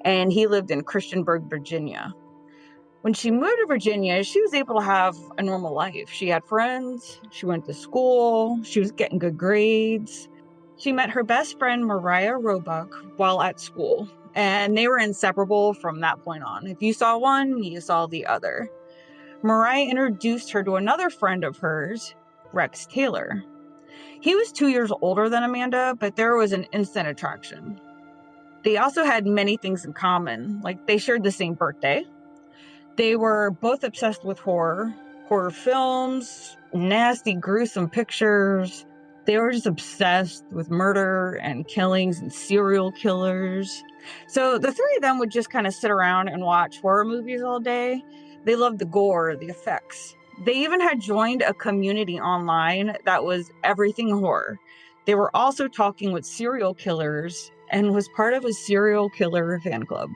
and he lived in Christiansburg, Virginia. When she moved to Virginia, she was able to have a normal life. She had friends, she went to school, she was getting good grades. She met her best friend Mariah Roebuck while at school, and they were inseparable from that point on. If you saw one, you saw the other. Mariah introduced her to another friend of hers, Rex Taylor. He was 2 years older than Amanda, but there was an instant attraction. They also had many things in common, like they shared the same birthday. They were both obsessed with horror films, nasty, gruesome pictures. They were just obsessed with murder and killings and serial killers. So the three of them would just kind of sit around and watch horror movies all day. They loved the gore, the effects. They even had joined a community online that was everything horror. They were also talking with serial killers and was part of a serial killer fan club.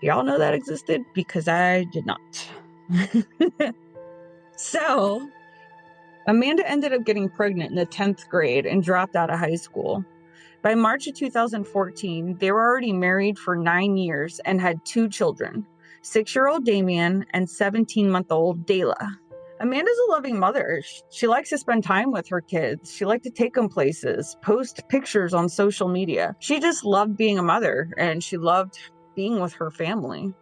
Y'all know that existed? Because I did not. So, Amanda ended up getting pregnant in the 10th grade and dropped out of high school. By March of 2014, they were already married for 9 years and had 2 children, 6-year-old Damien and 17-month-old Dayla. Amanda's a loving mother. She likes to spend time with her kids. She liked to take them places, post pictures on social media. She just loved being a mother, and she loved being with her family.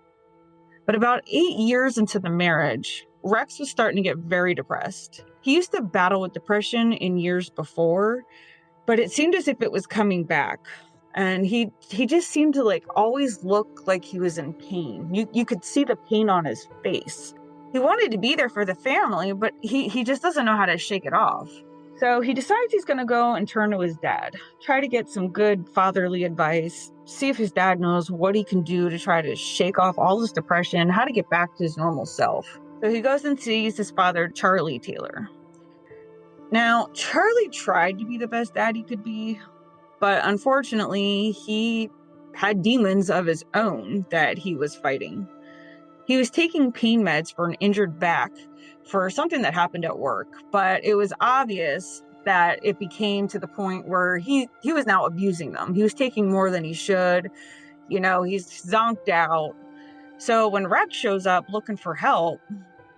But about 8 years into the marriage, Rex was starting to get very depressed. He used to battle with depression in years before, but it seemed as if it was coming back. And he just seemed to always look like he was in pain. You could see the pain on his face. He wanted to be there for the family, but he just doesn't know how to shake it off. So he decides he's going to go and turn to his dad, try to get some good fatherly advice, see if his dad knows what he can do to try to shake off all this depression, how to get back to his normal self. So he goes and sees his father, Charlie Taylor. Now, Charlie tried to be the best dad he could be, but unfortunately, he had demons of his own that he was fighting. He was taking pain meds for an injured back for something that happened at work, but it was obvious that it became to the point where he was now abusing them. He was taking more than he should. He's zonked out. So when Rex shows up looking for help,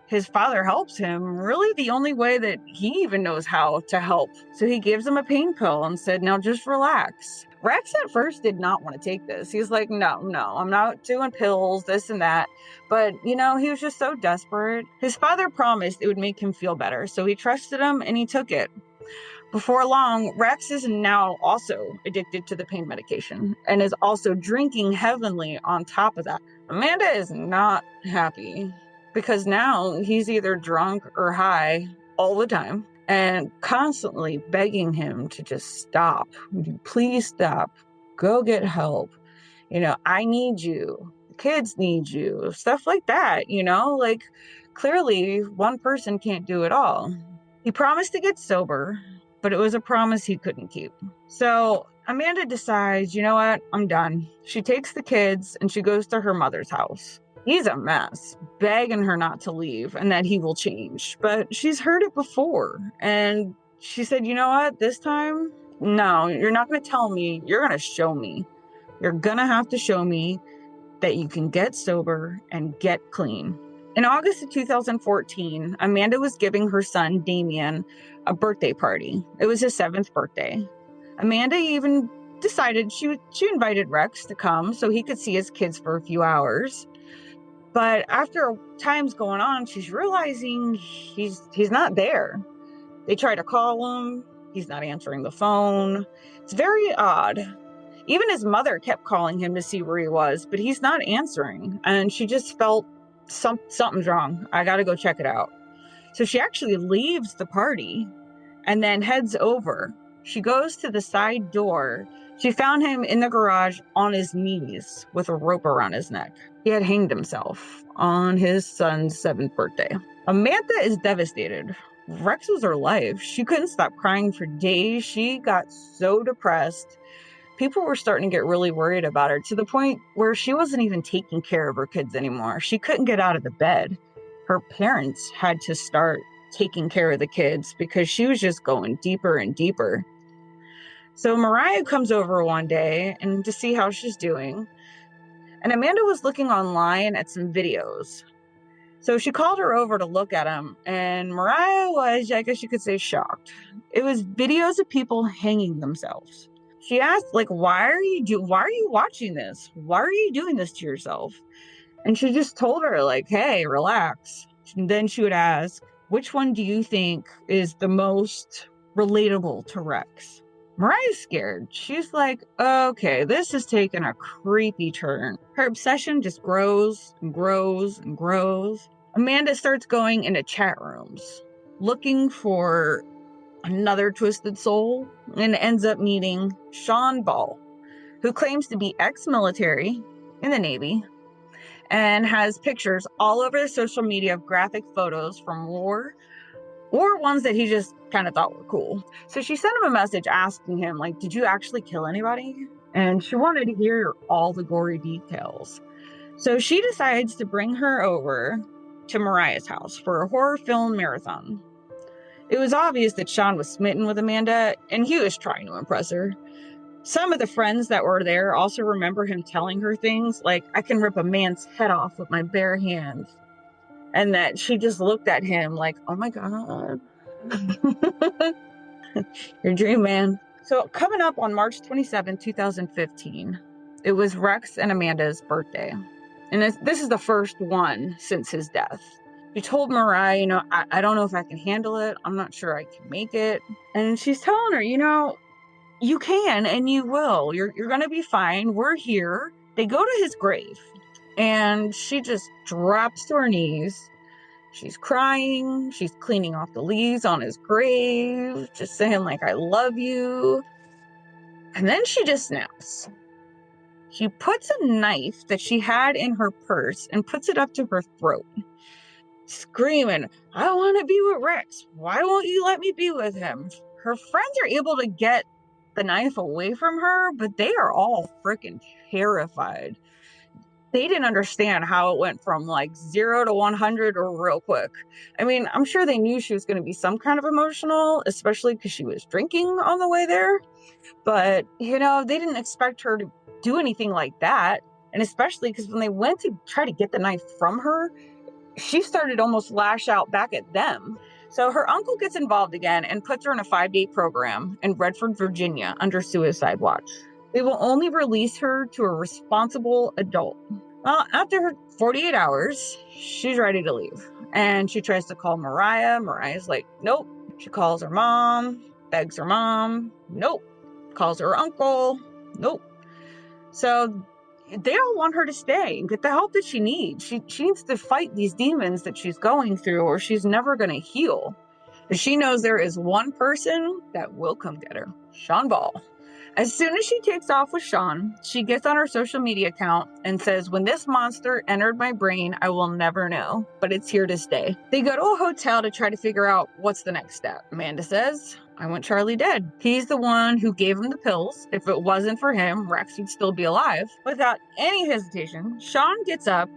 his father helps him really the only way that he even knows how to help. So he gives him a pain pill and said, now just relax. Rex at first did not want to take this. He's like, no, I'm not doing pills, this and that. But, he was just so desperate. His father promised it would make him feel better. So he trusted him and he took it. Before long, Rex is now also addicted to the pain medication and is also drinking heavily on top of that. Amanda is not happy because now he's either drunk or high all the time and constantly begging him to just stop. Would you please stop? Go get help. I need you. The kids need you. Stuff like that, clearly one person can't do it all. He promised to get sober, but it was a promise he couldn't keep. So Amanda decides, you know what? I'm done. She takes the kids and she goes to her mother's house. He's a mess, begging her not to leave and that he will change. But she's heard it before. And she said, you know what? This time, no, you're not going to tell me. You're going to show me. You're going to have to show me that you can get sober and get clean. In August of 2014, Amanda was giving her son, Damien, a birthday party. It was his 7th birthday. Amanda even decided she invited Rex to come so he could see his kids for a few hours. But after time's going on, she's realizing he's not there. They try to call him. He's not answering the phone. It's very odd. Even his mother kept calling him to see where he was, but he's not answering. And she just felt something's wrong. I got to go check it out. So she actually leaves the party and then heads over. She goes to the side door. She found him in the garage on his knees with a rope around his neck. He had hanged himself on his son's 7th birthday. Amanda is devastated. Rex was her life. She couldn't stop crying for days. She got so depressed. People were starting to get really worried about her to the point where she wasn't even taking care of her kids anymore. She couldn't get out of the bed. Her parents had to start taking care of the kids because she was just going deeper and deeper. So Mariah comes over one day and to see how she's doing. And Amanda was looking online at some videos. So she called her over to look at them. And Mariah was, I guess you could say, shocked. It was videos of people hanging themselves. She asked, why are you watching this? Why are you doing this to yourself? And she just told her, hey, relax. And then she would ask, which one do you think is the most relatable to Rex? Mariah's scared. She's like, okay, this has taken a creepy turn. Her obsession just grows and grows and grows. Amanda starts going into chat rooms, looking for another twisted soul, and ends up meeting Sean Ball, who claims to be ex-military in the Navy and has pictures all over his social media of graphic photos from war or ones that he just kind of thought were cool. So she sent him a message asking him, did you actually kill anybody? And she wanted to hear all the gory details. So she decides to bring her over to Mariah's house for a horror film marathon. It was obvious that Sean was smitten with Amanda, and he was trying to impress her. Some of the friends that were there also remember him telling her things like, I can rip a man's head off with my bare hands. And that she just looked at him like, oh my God. Your dream, man. So coming up on March 27, 2015, it was Rex and Amanda's birthday. And this is the first one since his death. She told Mariah, I don't know if I can handle it. I'm not sure I can make it. And she's telling her, you can and you will. You're going to be fine. We're here. They go to his grave and she just drops to her knees. She's crying. She's cleaning off the leaves on his grave, just saying like, I love you. And then she just snaps. She puts a knife that she had in her purse and puts it up to her throat, screaming, I want to be with Rex. Why won't you let me be with him? Her friends are able to get the knife away from her, but they are all freaking terrified. They didn't understand how it went from like 0 to 100 real quick. I mean, I'm sure they knew she was going to be some kind of emotional, especially because she was drinking on the way there. But, they didn't expect her to do anything like that. And especially because when they went to try to get the knife from her, she started to almost lash out back at them. So her uncle gets involved again and puts her in a 5-day program in Redford, Virginia, under suicide watch. They will only release her to a responsible adult. Well, after 48 hours, she's ready to leave. And she tries to call Mariah. Mariah's like, nope. She calls her mom, begs her mom, nope. Calls her uncle, nope. So they all want her to stay and get the help that she needs. She needs to fight these demons that she's going through or she's never going to heal. But she knows there is one person that will come get her, Sean Ball. As soon as she takes off with Sean, she gets on her social media account and says, when this monster entered my brain, I will never know, but it's here to stay. They go to a hotel to try to figure out what's the next step. Amanda says, I want Charlie dead. He's the one who gave him the pills. If it wasn't for him, Rex would still be alive. Without any hesitation, Sean gets up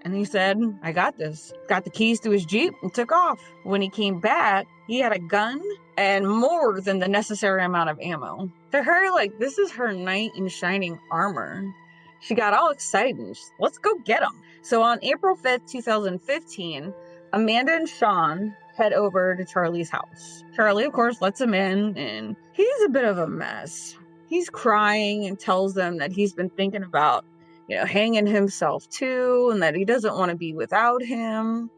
and he said, I got this. Got the keys to his Jeep and took off. When he came back, he had a gun and more than the necessary amount of ammo. To her, like, this is her knight in shining armor. She got all excited. Let's go get him. So on April 5th, 2015, Amanda and Sean head over to Charlie's house. Charlie, of course, lets him in, and he's a bit of a mess. He's crying and tells them that he's been thinking about, hanging himself too, and that he doesn't want to be without him.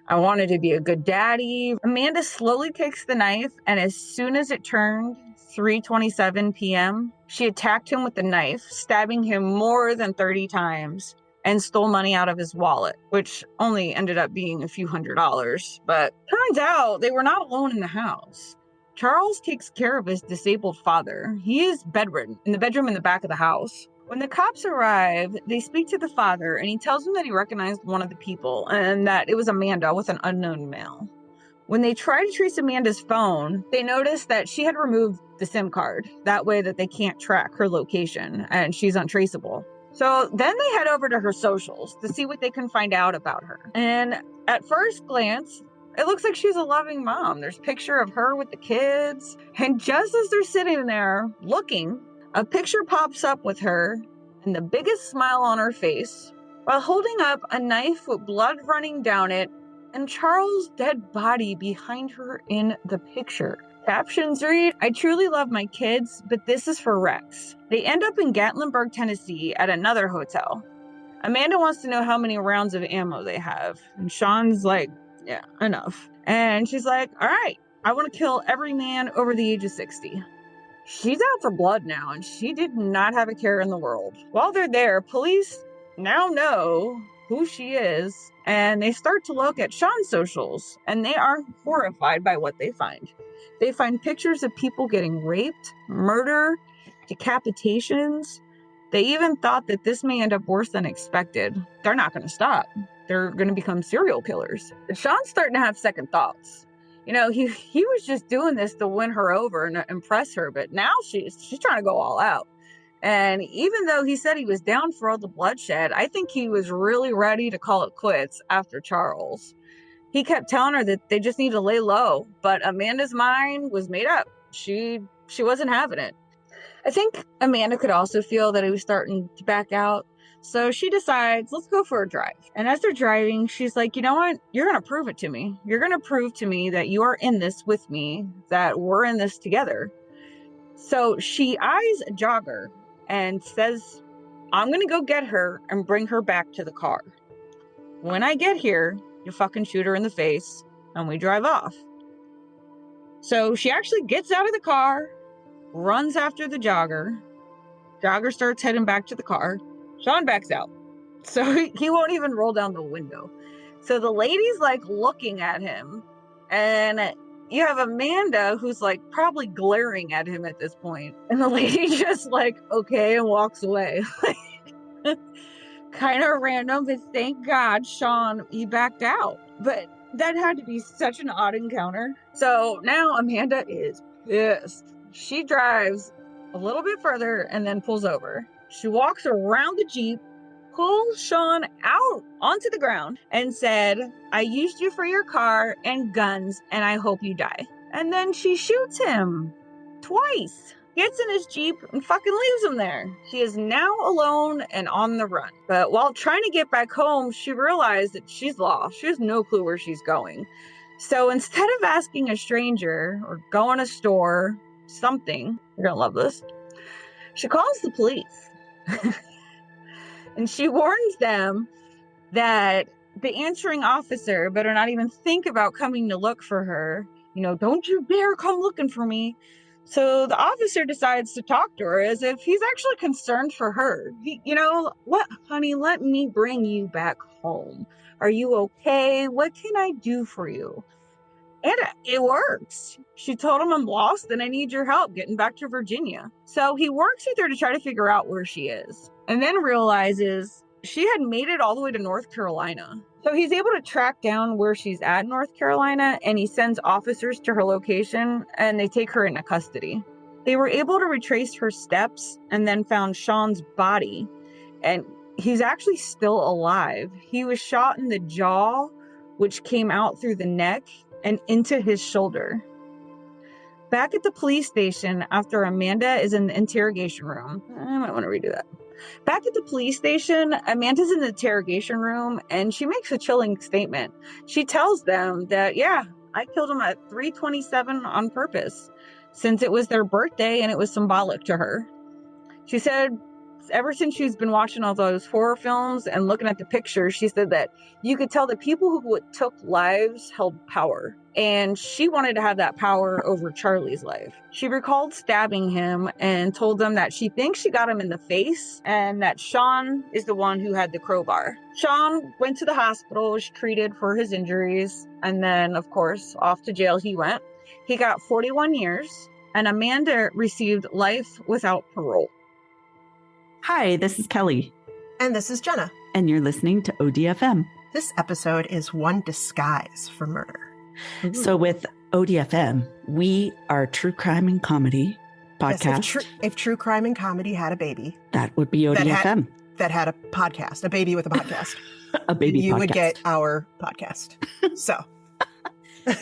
I wanted to be a good daddy. Amanda slowly takes the knife, and as soon as it turned 3:27 p.m., she attacked him with the knife, stabbing him more than 30 times, and stole money out of his wallet, which only ended up being a few $100s. But turns out they were not alone in the house. Charles takes care of his disabled father. He is bedridden in the bedroom in the back of the house. When the cops arrive, they speak to the father, and he tells them that he recognized one of the people and that it was Amanda with an unknown male. When they try to trace Amanda's phone, they notice that she had removed the SIM card. That way that they can't track her location and she's untraceable. So then they head over to her socials to see what they can find out about her. And at first glance, it looks like she's a loving mom. There's a picture of her with the kids. And just as they're sitting there looking, a picture pops up with her and the biggest smile on her face while holding up a knife with blood running down it and Charles' dead body behind her in the picture. Captions read, I truly love my kids, but this is for Rex. They end up in Gatlinburg, Tennessee at another hotel. Amanda wants to know how many rounds of ammo they have. And Sean's like, yeah, enough. And she's like, all right, I want to kill every man over the age of 60. She's out for blood now, and she did not have a care in the world. While they're there, police now know who she is, and they start to look at Sean's socials, and they are horrified by what they find. They find pictures of people getting raped, murder, decapitations. They even thought that this may end up worse than expected. They're not going to stop. They're going to become serial killers. But Sean's starting to have second thoughts. He was just doing this to win her over and impress her, but now she's trying to go all out. And even though he said he was down for all the bloodshed, I think he was really ready to call it quits after Charles. He kept telling her that they just need to lay low, but Amanda's mind was made up. She wasn't having it. I think Amanda could also feel that he was starting to back out. So she decides, let's go for a drive. And as they're driving, she's like, you know what? You're going to prove it to me. You're going to prove to me that you are in this with me, that we're in this together. So she eyes a jogger and says, I'm going to go get her and bring her back to the car. When I get here, you fucking shoot her in the face and we drive off. So she actually gets out of the car, runs after the jogger. Jogger starts heading back to the car. Sean backs out. So he won't even roll down the window. So the lady's like looking at him, and you have Amanda who's like probably glaring at him at this point. And the lady just like, okay, and walks away. Kind of random, but thank God Sean, he backed out. But that had to be such an odd encounter. So now Amanda is pissed. She drives a little bit further and then pulls over. She walks around the Jeep, pulls Sean out onto the ground and said, I used you for your car and guns, and I hope you die. And then she shoots him twice, gets in his Jeep, and fucking leaves him there. She is now alone and on the run. But while trying to get back home, she realized that she's lost. She has no clue where she's going. So instead of asking a stranger or going to a store, something, you're going to love this, she calls the police. And she warns them that the answering officer better not even think about coming to look for her. You know, don't you dare come looking for me. So the officer decides to talk to her as if he's actually concerned for her. Honey, let me bring you back home. Are you okay? What can I do for you? And it works. She told him, I'm lost and I need your help getting back to Virginia. So he works with her to try to figure out where she is, and then realizes she had made it all the way to North Carolina. So he's able to track down where she's at in North Carolina, and he sends officers to her location, and they take her into custody. They were able to retrace her steps and then found Sean's body, and he's actually still alive. He was shot in the jaw, which came out through the neck and into his shoulder. Back at the police station, after Amanda is in the interrogation room, I might want to redo that. Back at the police station, Amanda's in the interrogation room, and she makes a chilling statement. She tells them that, yeah, I killed him at 3:27 on purpose, since it was their birthday and it was symbolic to her. She said ever since she's been watching all those horror films and looking at the pictures, she said that you could tell that people who took lives held power. And she wanted to have that power over Charlie's life. She recalled stabbing him and told them that she thinks she got him in the face and that Sean is the one who had the crowbar. Sean went to the hospital, was treated for his injuries, and then, of course, off to jail he went. He got 41 years, and Amanda received life without parole. Hi, this is Kelly. And this is Jenna. And you're listening to ODFM. This episode is One Disguise for Murder. Ooh. So with ODFM, we are a true crime and comedy podcast. Yes, if true crime and comedy had a baby. That would be ODFM. That had a podcast, a baby with a podcast. A baby you podcast. Would get our podcast. So.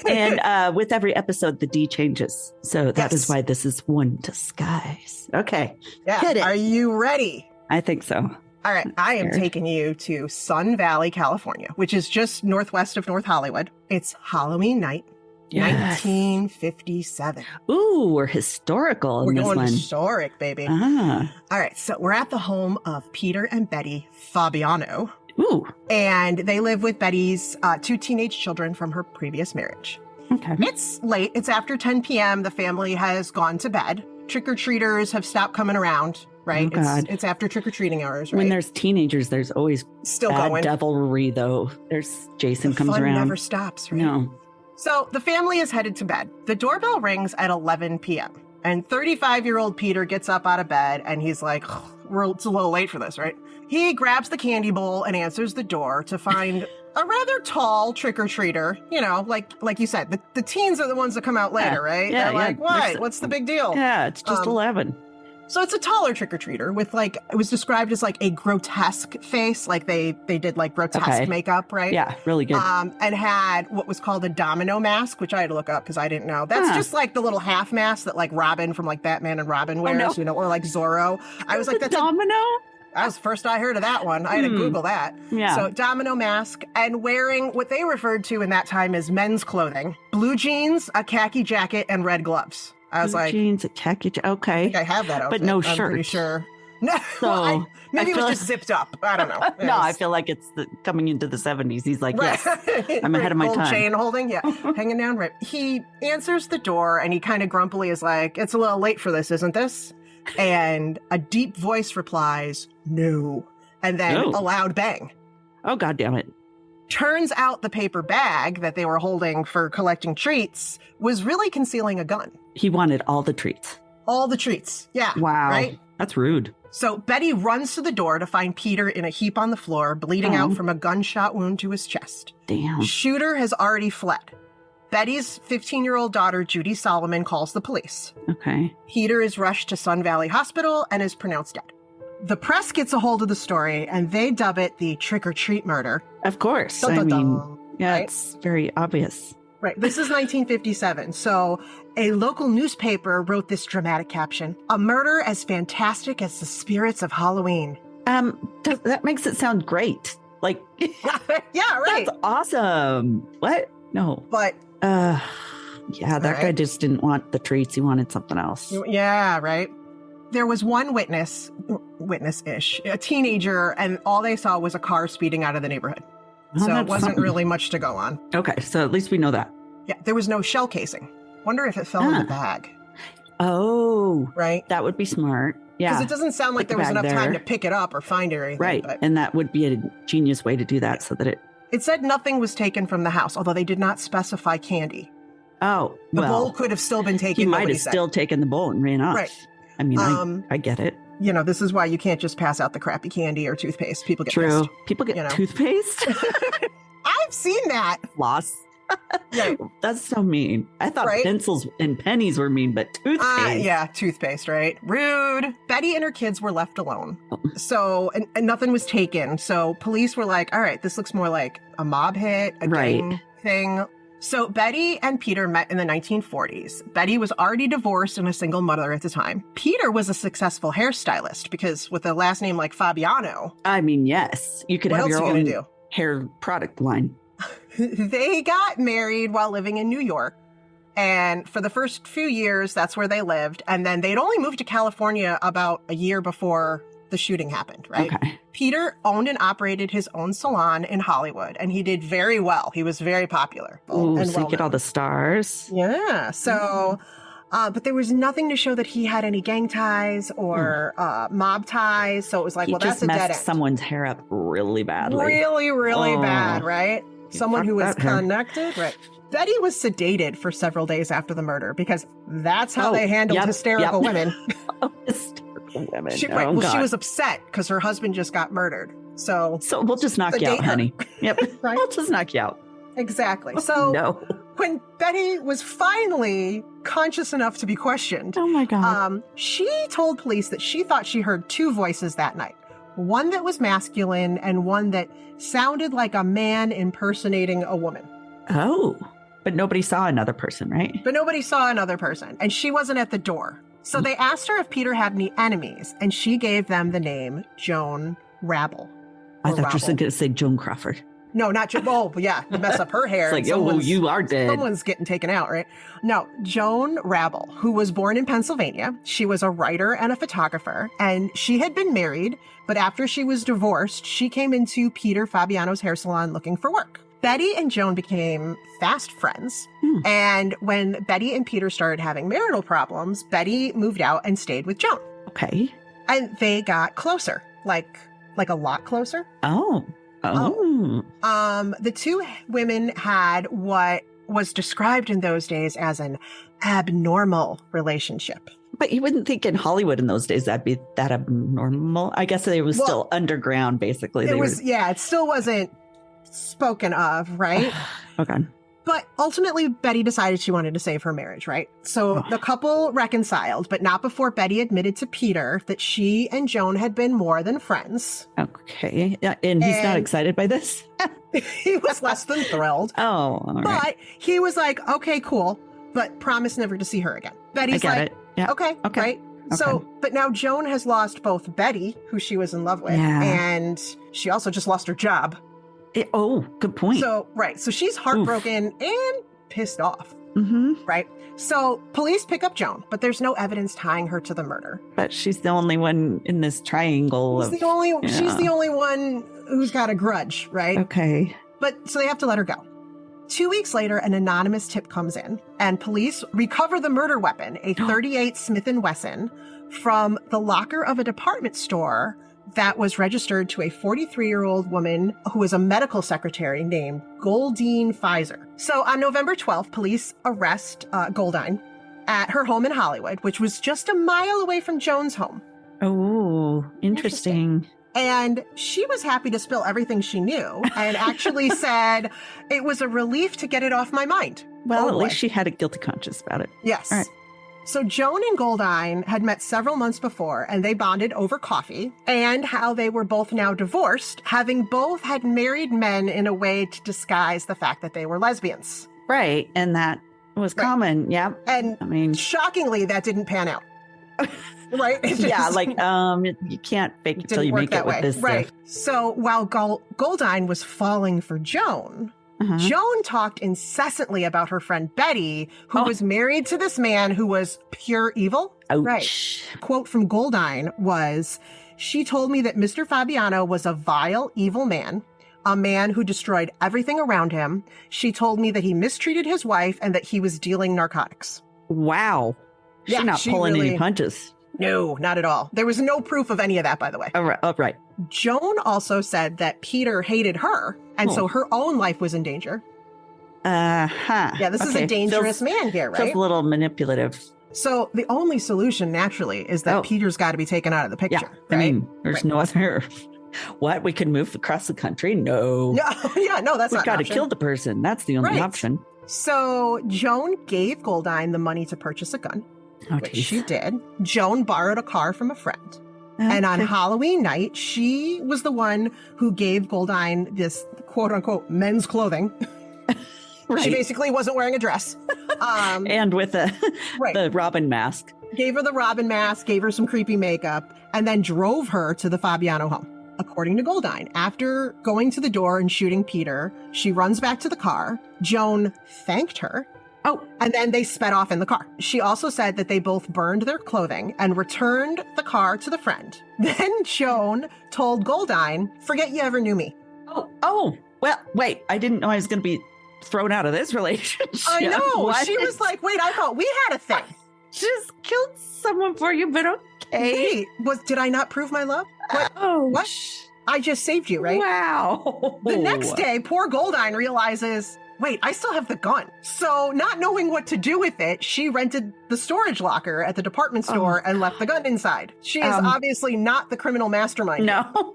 And with every episode, the D changes. So that is why this is One Disguise. Okay. Yeah. Hit it. Are you ready? I think so. All right. I am taking you to Sun Valley, California, which is just northwest of North Hollywood. It's Halloween night, 1957. Ooh, we're historical in this one. We're going historic, baby. Ah. All right. So we're at the home of Peter and Betty Fabiano. Ooh. And they live with Betty's 2 teenage children from her previous marriage. Okay. It's late. It's after 10 p.m. The family has gone to bed. Trick-or-treaters have stopped coming around, right? Oh, God. It's after trick-or-treating hours, right? When there's teenagers, there's always still bad going. Devilry, though. There's Jason the comes fun around. Never stops, right? No. So the family is headed to bed. The doorbell rings at 11 p.m. And 35-year-old Peter gets up out of bed and he's like, it's a little late for this, right? He grabs the candy bowl and answers the door to find a rather tall trick-or-treater. You know, like you said, the teens are the ones that come out later, right? Yeah, They're like, what? What's the big deal? Yeah, it's just 11. So it's a taller trick-or-treater with like, it was described as like a grotesque face. Like they did like grotesque makeup, right? Yeah, really good. And had what was called a domino mask, which I had to look up because I didn't know. That's just like the little half mask that like Robin from like Batman and Robin wears, you know, or like Zorro. I was like, that's domino? That was the first I heard of that one. I had to Google that. Yeah. So domino mask and wearing what they referred to in that time as men's clothing, blue jeans, a khaki jacket, and red gloves. I was like, jeans, a khaki jacket. Okay. I think I have that outfit. But no I'm shirt. pretty sure. No, So, maybe it was just zipped up. I don't know. No, I feel like it's coming into the 70s. He's like, yes, I'm ahead of my Gold time. chain holding, hanging down. Right. He answers the door and he kind of grumpily is like, it's a little late for this, isn't this? And a deep voice replies, no. And then a loud bang. Oh, God damn it. Turns out the paper bag that they were holding for collecting treats was really concealing a gun. He wanted all the treats. All the treats. Yeah. Wow. Right? That's rude. So Betty runs to the door to find Peter in a heap on the floor, bleeding out from a gunshot wound to his chest. Damn. Shooter has already fled. Betty's 15-year-old daughter, Judy Solomon, calls the police. Okay. Peter is rushed to Sun Valley Hospital and is pronounced dead. The press gets a hold of the story, and they dub it the trick-or-treat murder. Of course. Dun, dun, dun, yeah, right? It's very obvious. Right. This is 1957. So a local newspaper wrote this dramatic caption, "A murder as fantastic as the spirits of Halloween." That makes it sound great. Like, yeah, right. That's awesome. What? No. But yeah, that guy just didn't want the treats. He wanted something else. Yeah, right. There was one witness-ish, a teenager, and all they saw was a car speeding out of the neighborhood. Oh, So it wasn't really much to go on. Okay, so at least we know that. Yeah, there was no shell casing. Wonder if it fell in the bag. Oh. Right? That would be smart. Yeah. Because it doesn't sound like there was enough time to pick it up or find it or anything. Right, But and that would be a genius way to do that so that it said nothing was taken from the house, although they did not specify candy. Oh, The well. bowl could have still been taken. He might nobody have said. still taken the bowl and ran off. Right. I mean, I get it. You know, this is why you can't just pass out the crappy candy or toothpaste. People get True. pissed. People get you know? toothpaste? I've seen that. Floss. Yeah. That's so mean. I thought Right? pencils and pennies were mean, but toothpaste. Yeah, toothpaste, right? Rude. Betty and her kids were left alone. So, and nothing was taken. So police were like, all right, this looks more like a mob hit, a gang thing. So Betty and Peter met in the 1940s. Betty was already divorced and a single mother at the time. Peter was a successful hairstylist because with a last name like Fabiano. I mean, yes. You could What have else your you own gonna do? hair product line. They got married while living in New York. And for the first few years, that's where they lived. And then they'd only moved to California about a year before the shooting happened, right? Okay. Peter owned and operated his own salon in Hollywood, and he did very well. He was very popular. Ooh, and so you get all the stars. Yeah. So, but there was nothing to show that he had any gang ties or mob ties. So it was like, He well, just that's a dead messed end. someone's hair up really badly. Really, really bad, right? Someone fuck who was that hair. connected, right? Betty was sedated for several days after the murder because that's how they handled hysterical women. Hysterical women. She, Oh, God. she was upset because her husband just got murdered. So we'll just knock you out, sedate her. honey. Yep. Right? We'll just knock you out. Exactly. So No. when Betty was finally conscious enough to be questioned, Oh, my God. she told police that she thought she heard two voices that night. One that was masculine and one that sounded like a man impersonating a woman. Oh. But nobody saw another person, right? But nobody saw another person, and she wasn't at the door. So they asked her if Peter had any enemies, and she gave them the name Joan Rabble. I thought you were going to say Joan Crawford. No, not Joan. Oh, yeah, you mess up her hair. It's like, oh, you are dead. Someone's getting taken out, right? No, Joan Rabble, who was born in Pennsylvania. She was a writer and a photographer, and she had been married, but after she was divorced, she came into Peter Fabiano's hair salon looking for work. Betty and Joan became fast friends, and when Betty and Peter started having marital problems, Betty moved out and stayed with Joan. Okay. And they got closer, like a lot closer. Oh. The two women had what was described in those days as an abnormal relationship. But you wouldn't think in Hollywood in those days that'd be that abnormal. I guess it was still underground, basically. It still wasn't spoken of, right? Okay. But ultimately, Betty decided she wanted to save her marriage, right? So the couple reconciled, but not before Betty admitted to Peter that she and Joan had been more than friends. Okay. And he's not excited by this? He was less than thrilled. Oh, all right. But he was like, okay, cool, but promise never to see her again. Betty's like, Yeah. Okay, right? Okay. So, but now Joan has lost both Betty, who she was in love with, and she also just lost her job. Good point. So, right. So she's heartbroken and pissed off. Mm-hmm. Right. So police pick up Joan, but there's no evidence tying her to the murder. But she's the only one in this triangle. She's the only one who's got a grudge, right? Okay. But so they have to let her go. 2 weeks later, an anonymous tip comes in, and police recover the murder weapon, a .38 Smith & Wesson, from the locker of a department store that was registered to a 43-year-old woman who was a medical secretary named Goldine Pfizer. So on November 12th, police arrest Goldine at her home in Hollywood, which was just a mile away from Joan's home. Oh, interesting. And she was happy to spill everything she knew and actually said it was a relief to get it off my mind. Well, at least she had a guilty conscience about it. Yes. All right. So Joan and Goldine had met several months before, and they bonded over coffee and how they were both now divorced, having both had married men in a way to disguise the fact that they were lesbians. Right. And that was common. Yeah. And I mean, shockingly, that didn't pan out. Right? You can't fake it till you make it with this right. stuff. So while Goldine was falling for Joan, Joan talked incessantly about her friend Betty, who was married to this man who was pure evil. Ouch. Right. Quote from Goldine was, "She told me that Mr. Fabiano was a vile, evil man, a man who destroyed everything around him. She told me that he mistreated his wife and that he was dealing narcotics." Wow. She's not pulling any punches. No, not at all. There was no proof of any of that, by the way. Oh, right. Joan also said that Peter hated her, and so her own life was in danger. Yeah, this is a dangerous man here, right? Feels a little manipulative. So the only solution, naturally, is that Peter's got to be taken out of the picture. Yeah, right? I mean, there's no other... What? We can move across the country? No. No, that's We've not got an to kill the person. That's the only option. So Joan gave Goldine the money to purchase a gun, which she did. Joan borrowed a car from a friend. And on Halloween night, she was the one who gave Goldine this quote-unquote men's clothing. She basically wasn't wearing a dress. And with the Robin mask. Gave her the Robin mask, gave her some creepy makeup, and then drove her to the Fabiano home. According to Goldine, after going to the door and shooting Peter, she runs back to the car. Joan thanked her. And then they sped off in the car. She also said that they both burned their clothing and returned the car to the friend. Then Joan told Goldine, "Forget you ever knew me." Well, wait, I didn't know I was going to be thrown out of this relationship. I know. What? She was like, wait, I thought we had a thing. Just killed someone for you, but okay. Wait, did I not prove my love? What? I just saved you, right? Wow. The next day, poor Goldine realizes, wait, I still have the gun. So not knowing what to do with it, she rented the storage locker at the department store and left the gun inside. She is obviously not the criminal mastermind. No.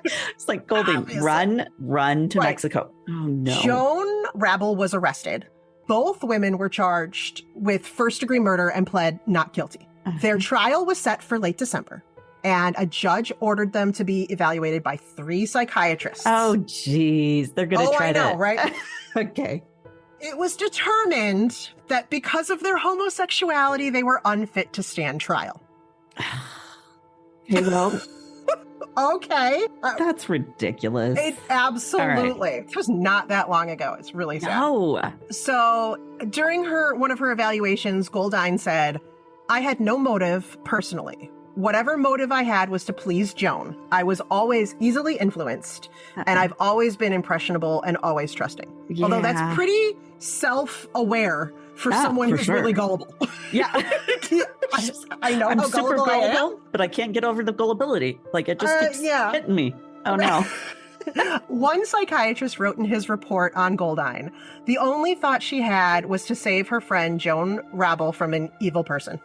It's like, Goldine, run to Mexico. Oh, no. Joan Rabble was arrested. Both women were charged with first-degree murder and pled not guilty. Their trial was set for late December, and a judge ordered them to be evaluated by 3 psychiatrists. Oh, geez. They're going to try to... I know, right? Okay. It was determined that because of their homosexuality, they were unfit to stand trial. Okay, well... Okay. That's ridiculous. It absolutely. It was not that long ago. It's really sad. No. So during one of her evaluations, Goldine said, "I had no motive personally. Whatever motive I had was to please Joan. I was always easily influenced, and I've always been impressionable and always trusting." Yeah. Although that's pretty self-aware for someone who's really gullible. Yeah. I know. I'm super gullible, gullible, but I can't get over the gullibility. Like, it just keeps hitting me. Oh, no. One psychiatrist wrote in his report on Goldine, the only thought she had was to save her friend Joan Rabble from an evil person.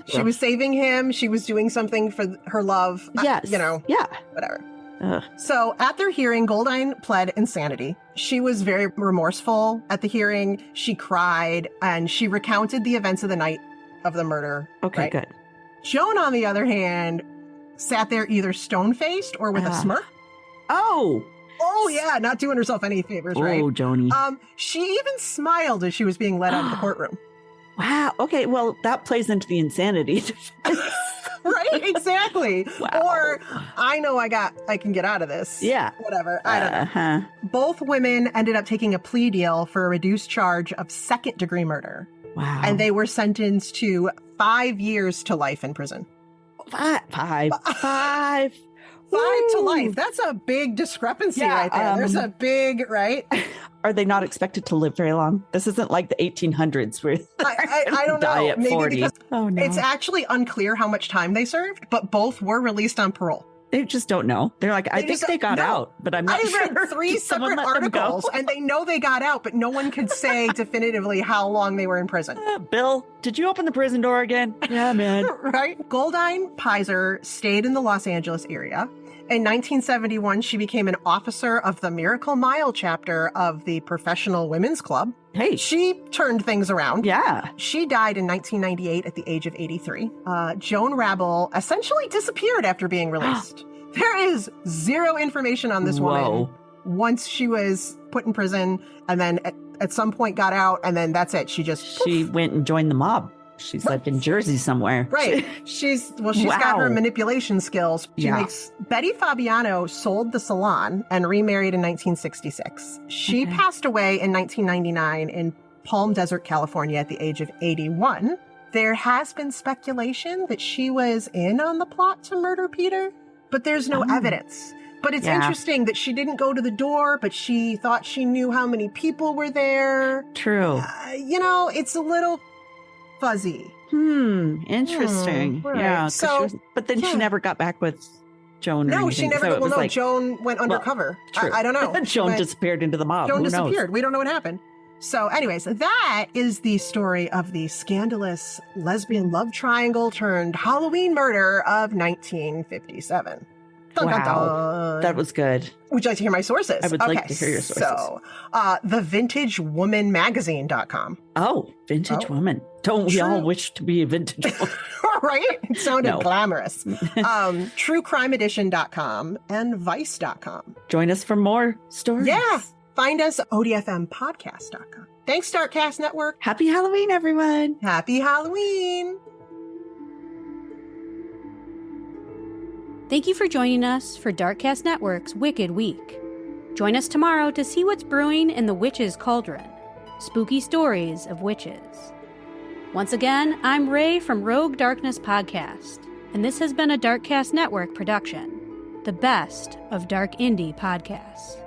She was saving him. She was doing something for her love. Yes. Yeah. Whatever. So at their hearing, Goldine pled insanity. She was very remorseful at the hearing. She cried and she recounted the events of the night of the murder. Okay, good. Joan, on the other hand, sat there either stone-faced or with a smirk. Oh, yeah, not doing herself any favors, right? Oh, Joni. She even smiled as she was being led out of the courtroom. Wow. Okay, well, that plays into the insanity. Right? Exactly. Wow. Or, I know I can get out of this. Yeah. Whatever. I don't know. Both women ended up taking a plea deal for a reduced charge of second-degree murder. Wow. And they were sentenced to 5 years to life in prison. 5 to life. That's a big discrepancy right there. There's a big, right? Are they not expected to live very long? This isn't like the 1800s where I don't die know. at Maybe 40. because Oh, no. it's actually unclear how much time they served, but both were released on parole. They just don't know. They're like, I think they got out, but I'm not sure. I read 3 separate articles, and they know they got out, but no one could say definitively how long they were in prison. Bill, did you open the prison door again? Yeah, man. Right? Goldine Pizer stayed in the Los Angeles area. In 1971, she became an officer of the Miracle Mile chapter of the Professional Women's Club. Hey. She turned things around. Yeah. She died in 1998 at the age of 83. Joan Rabel essentially disappeared after being released. There is zero information on this woman once she was put in prison and then at some point got out, and then that's it. She went and joined the mob. She's like in Jersey somewhere. Right. She's got her manipulation skills. Betty Fabiano sold the salon and remarried in 1966. She passed away in 1999 in Palm Desert, California at the age of 81. There has been speculation that she was in on the plot to murder Peter, but there's no evidence. But it's interesting that she didn't go to the door, but she thought she knew how many people were there. True. It's a little fuzzy. Interesting. Right. Yeah. But then she never got back with Joan. No, anything, she never. No, Joan went undercover. True. I don't know. Joan disappeared into the mob. Joan Who disappeared. knows? We don't know what happened. So, anyways, that is the story of the scandalous lesbian love triangle turned Halloween murder of 1957. Dun, dun, dun. That was good. Would you like to hear my sources? I would like to hear your sources. So, thevintagewomanmagazine.com. Oh, vintage woman. Don't we all wish to be a vintage woman? Right? It sounded glamorous. Truecrimeedition.com and vice.com. Join us for more stories. Yeah. Find us at odfmpodcast.com. Thanks, Darkcast Network. Happy Halloween, everyone. Happy Halloween. Thank you for joining us for Darkcast Network's Wicked Week. Join us tomorrow to see what's brewing in the Witch's Cauldron. Spooky stories of witches. Once again, I'm Ray from Rogue Darkness Podcast, and this has been a Darkcast Network production, the best of dark indie podcasts.